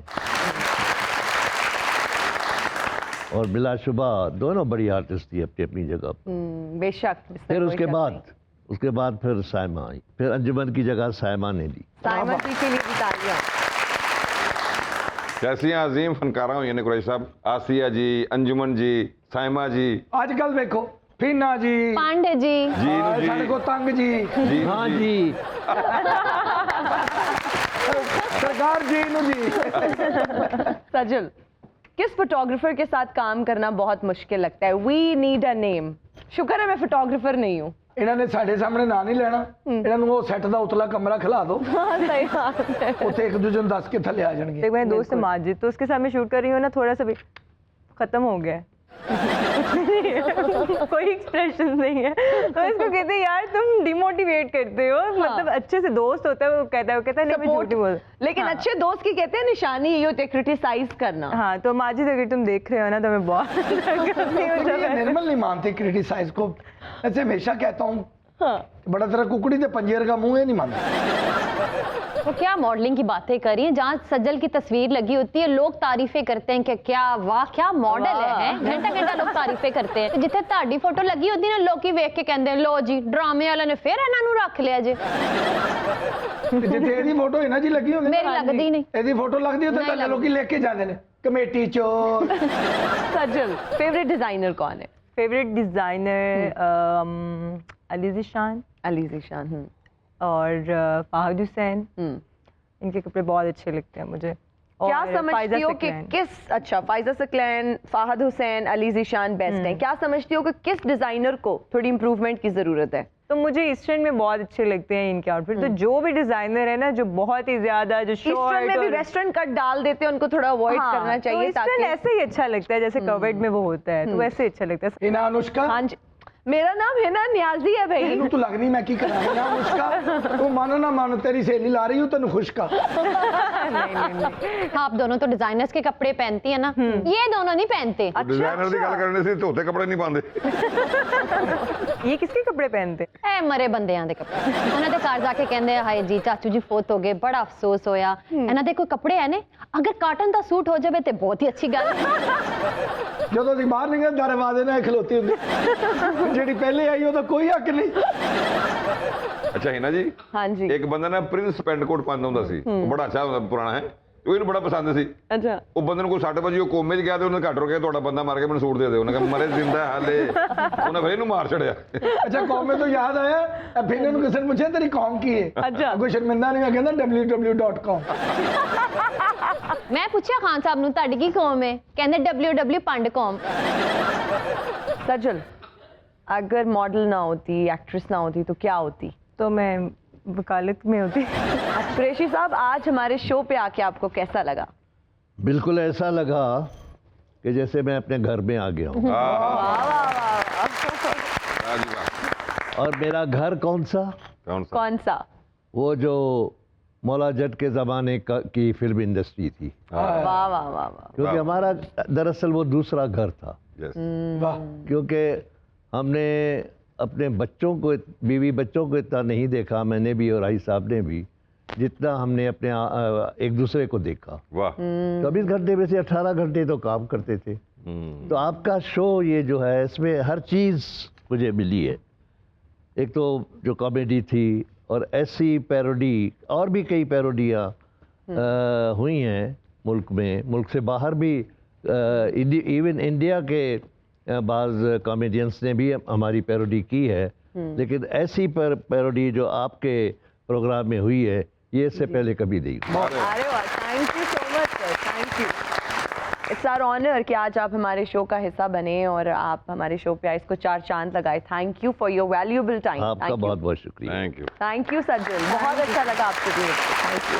और बिलाशुबा दोनों बड़ी आर्टिस्ट थी अपनी अपनी जगह पर। बेशक। इसमें फिर कोई उसके शक बाद नहीं। उसके बाद फिर साइमा आई, फिर अंजुमन की जगह साइमा ने ली। साइमा जी के लिए भी तालियां। कैसियां अजीम फनकारा हुई ने कुरैशी साहब, आसिया जी, अंजुमन जी, साइमा जी। ਅੱਜ ਕੱਲ ਵੇਖੋ ਫੀਨਾ ਜੀ, पांडे जी। जी ਆਹ ਸਾਡੇ ਕੋ ਤੰਗ ਜੀ, जी हाँ जी। जी। ਸਰਕਾਰ ਜੀ ਨੂੰ ਜੀ। सजल, किस फोटोग्राफर के साथ काम करना बहुत मुश्किल लगता है? We need a name. शुक्र है मैं फोटोग्राफर नहीं हूँ। ਇਹਨਾਂ ਨੇ ਸਾਡੇ ਸਾਹਮਣੇ ਨਾਂ ਨਹੀਂ ਲੈਣਾ, ਇਹਨਾਂ ਨੂੰ ਉਹ ਸੈੱਟ ਦਾ ਉਤਲਾ ਕਮਰਾ ਖਿਲਾ ਦਿਓ, हाँ, सही बात है। ਉੱਥੇ ਇੱਕ ਦੂਜੇ ਨੂੰ ਦੱਸ ਕੇ ਥੱਲੇ ਆ ਜਾਣਗੇ। एक मेरे दोस्त है माजिद, तो उसके साथ मैं शूट कर रही हूँ ना, थोड़ा सा भी खत्म हो गया है। कोई एक्सप्रेशन नहीं है। तो इसको कहते हैं यार तुम डिमोटिवेट करते हो, मतलब अच्छे से दोस्त होता है, वो कहता है नहीं मैं झूठ नहीं बोल। लेकिन अच्छे दोस्त की कहते हैं निशानी ये होती है क्रिटिसाइज करना। हाँ, तो माजिद अगर तुम देख रहे हो ना तो मैं बहुत निर्मल नहीं मानती क्रिटिसाइज को, ऐसे हमेशा कहता हूँ बड़ा तरह कुकड़ी दे पंजेर का मुंह है, नहीं मानता। तो क्या मॉडलिंग की बातें करी हैं, जहाँ सज्जल की तस्वीर लगी होती है लोग तारीफें करते हैं कि क्या वाह क्या मॉडल है, घंटा घंटा लोग तारीफें करते हैं। जिथे ताड़ी फोटो लगी होती है ना लोग ही वेख के कहते हैं लो जी ड्रामे वाले ने फिर इन्हां नूं रख लिया जी। जिथे एदी फोटो है ना जी लगी होंदी, मेरी लगदी नहीं, एदी फोटो लगदी हो तो लोग लेके जाते हैं कमेटी चोर। सज्जल फेवरेट डिजाइनर कौन है? Favourite designer Ali Zeeshan. अली ज़ीशान और फाहद हुसैन, इनके कपड़े बहुत अच्छे लगते हैं मुझे। क्या और समझती हो कि किस, अच्छा फाइजा सकलैन, फाहद हुसैन, अली ज़ीशान बेस्ट हैं, क्या समझती हो कि किस डिजाइनर को थोड़ी इंप्रूवमेंट की जरूरत है? तो मुझे ईस्टर्न में बहुत अच्छे लगते हैं इनके आउटफिट। तो जो भी डिजाइनर है ना जो बहुत ही ज्यादा जो ईस्टर्न में भी वेस्टर्न कट डाल देते हैं, उनको थोड़ा अवॉइड करना चाहिए ताकि ऐसे ही अच्छा लगता है जैसे कवर्ड में वो होता है, तो वैसे अच्छा लगता है। हिना अनुष्का। हाँ जी, मेरा नाम हिना नियाजी है भाई। तू लगनी मैं की करा। हिना अनुष्का तू मानो ना मानो तेरी सहेली ला रही हूँ तेन खुशका। नहीं। आप दोनों तो डिजाइनर्स के कपड़े पहनती है ना, ये दोनों नहीं पहनते। डिजाइनर की गल करने से धोते कपड़े नहीं पाते। ये किसके कपड़े पहनते? ए मरे बंदियां दे कपड़े। उन्होंने घर जाके कहंदे हाय जी चाचू जी फोत हो गए, बड़ा अफसोस होया। इन्हां दे कोई कपड़े है ने अगर काटन दा सूट हो जावे ते बहुत ही अच्छी गल है। ਜਦੋਂ ਅਸੀਂ ਬਾਹਰ ਨਿਕਲ ਦਰਵਾਜ਼ੇ ਨਾਲ ਖਲੋਤੀ ਹੁੰਦੀ, ਜਿਹੜੀ ਪਹਿਲੇ ਆਈ ਉਹਦਾ ਕੋਈ ਹੱਕ ਨਹੀਂ। ਅੱਛਾ ਹਿਨਾ ਜੀ, हाँ जी, ਇੱਕ ਬੰਦਾ ਨਾ ਪ੍ਰਿੰਸ ਪੈਂਟ ਕੋਟ ਪਾਉਂਦਾ ਹੁੰਦਾ ਸੀ, ਉਹ ਬੜਾ ਅੱਛਾ ਹੁੰਦਾ, ਪੁਰਾਣਾ ਹੈ, ਉਹ ਇਹਨੂੰ ਬੜਾ ਪਸੰਦ ਸੀ। अच्छा ਉਹ ਬੰਦੇ ਨੂੰ ਕੋਈ 6 ਵਜੇ ਉਹ ਕੋਮੇ 'ਚ ਗਿਆ ਤੇ ਉਹਨੇ ਘੱਟ ਰੋਕਿਆ ਤੁਹਾਡਾ ਬੰਦਾ ਮਾਰ ਕੇ ਮੈਨੂੰ ਸੂਟ ਦੇ ਦਿਓ। ਉਹਨੇ ਕਿਹਾ ਮਰੇ ਜ਼ਿੰਦਾ ਹਾਲੇ, ਉਹਨੇ ਫਿਰ ਇਹਨੂੰ ਮਾਰ ਛੜਿਆ। ਅੱਛਾ ਕੌਮੇ ਤੋਂ ਯਾਦ ਆਇਆ, ਫਿਰ ਇਹਨੂੰ ਕਿਸੇ ਨੇ ਪੁੱਛਿਆ ਤੇਰੀ ਕੌਮ ਕੀ ਹੈ? ਅੱਛਾ। ਕੋਈ ਸ਼ਰਮਿੰਦਾ ਨਹੀਂ, ਮੈਂ ਕਹਿੰਦਾ www.com। मैं पूछा खान साहब नूं तुहाडी की कौम है, कहंदे www.पंड.com। सज्जल अगर मॉडल ना होती, एक्ट्रेस ना होती तो क्या होती? तो मैं वकालत में होती। कुरैशी साहब आज हमारे शो पे आके आपको कैसा लगा? बिल्कुल ऐसा लगा कि जैसे मैं अपने घर में आ गया हूँ। और मेरा घर कौन सा? कौन सा? वो जो मौला जट के ज़माने की फिल्म इंडस्ट्री थी, वाह वाह वाह वाह। क्योंकि हमारा दरअसल वो दूसरा घर था। वाह। क्योंकि हमने अपने बच्चों को, बीवी बच्चों को इतना नहीं देखा, मैंने भी और आई साहब ने भी, जितना हमने अपने एक दूसरे को देखा। वाह। 24 घंटे में से 18 घंटे तो काम करते थे। तो आपका शो ये जो है इसमें हर चीज़ मुझे मिली है। एक तो जो कॉमेडी थी और ऐसी पैरोडी, और भी कई पैरोडियाँ हुई हैं मुल्क में, मुल्क से बाहर भी, इवन इंडिया के बाज़ कॉमेडियंस ने भी हमारी पैरोडी की है। लेकिन ऐसी पैरोडी जो आपके प्रोग्राम में हुई है ये इससे पहले कभी नहीं हुई। अरे वाह, thank you so much sir, thank you. It's our honour कि आज आप हमारे शो का हिस्सा बने और आप हमारे शो पे आए, इसको 4 चांद लगाए। Thank you for your valuable time. आपका बहुत बहुत शुक्रिया। Thank you. थैंक यू सज्जल, बहुत अच्छा लगा आपसे। Thank you.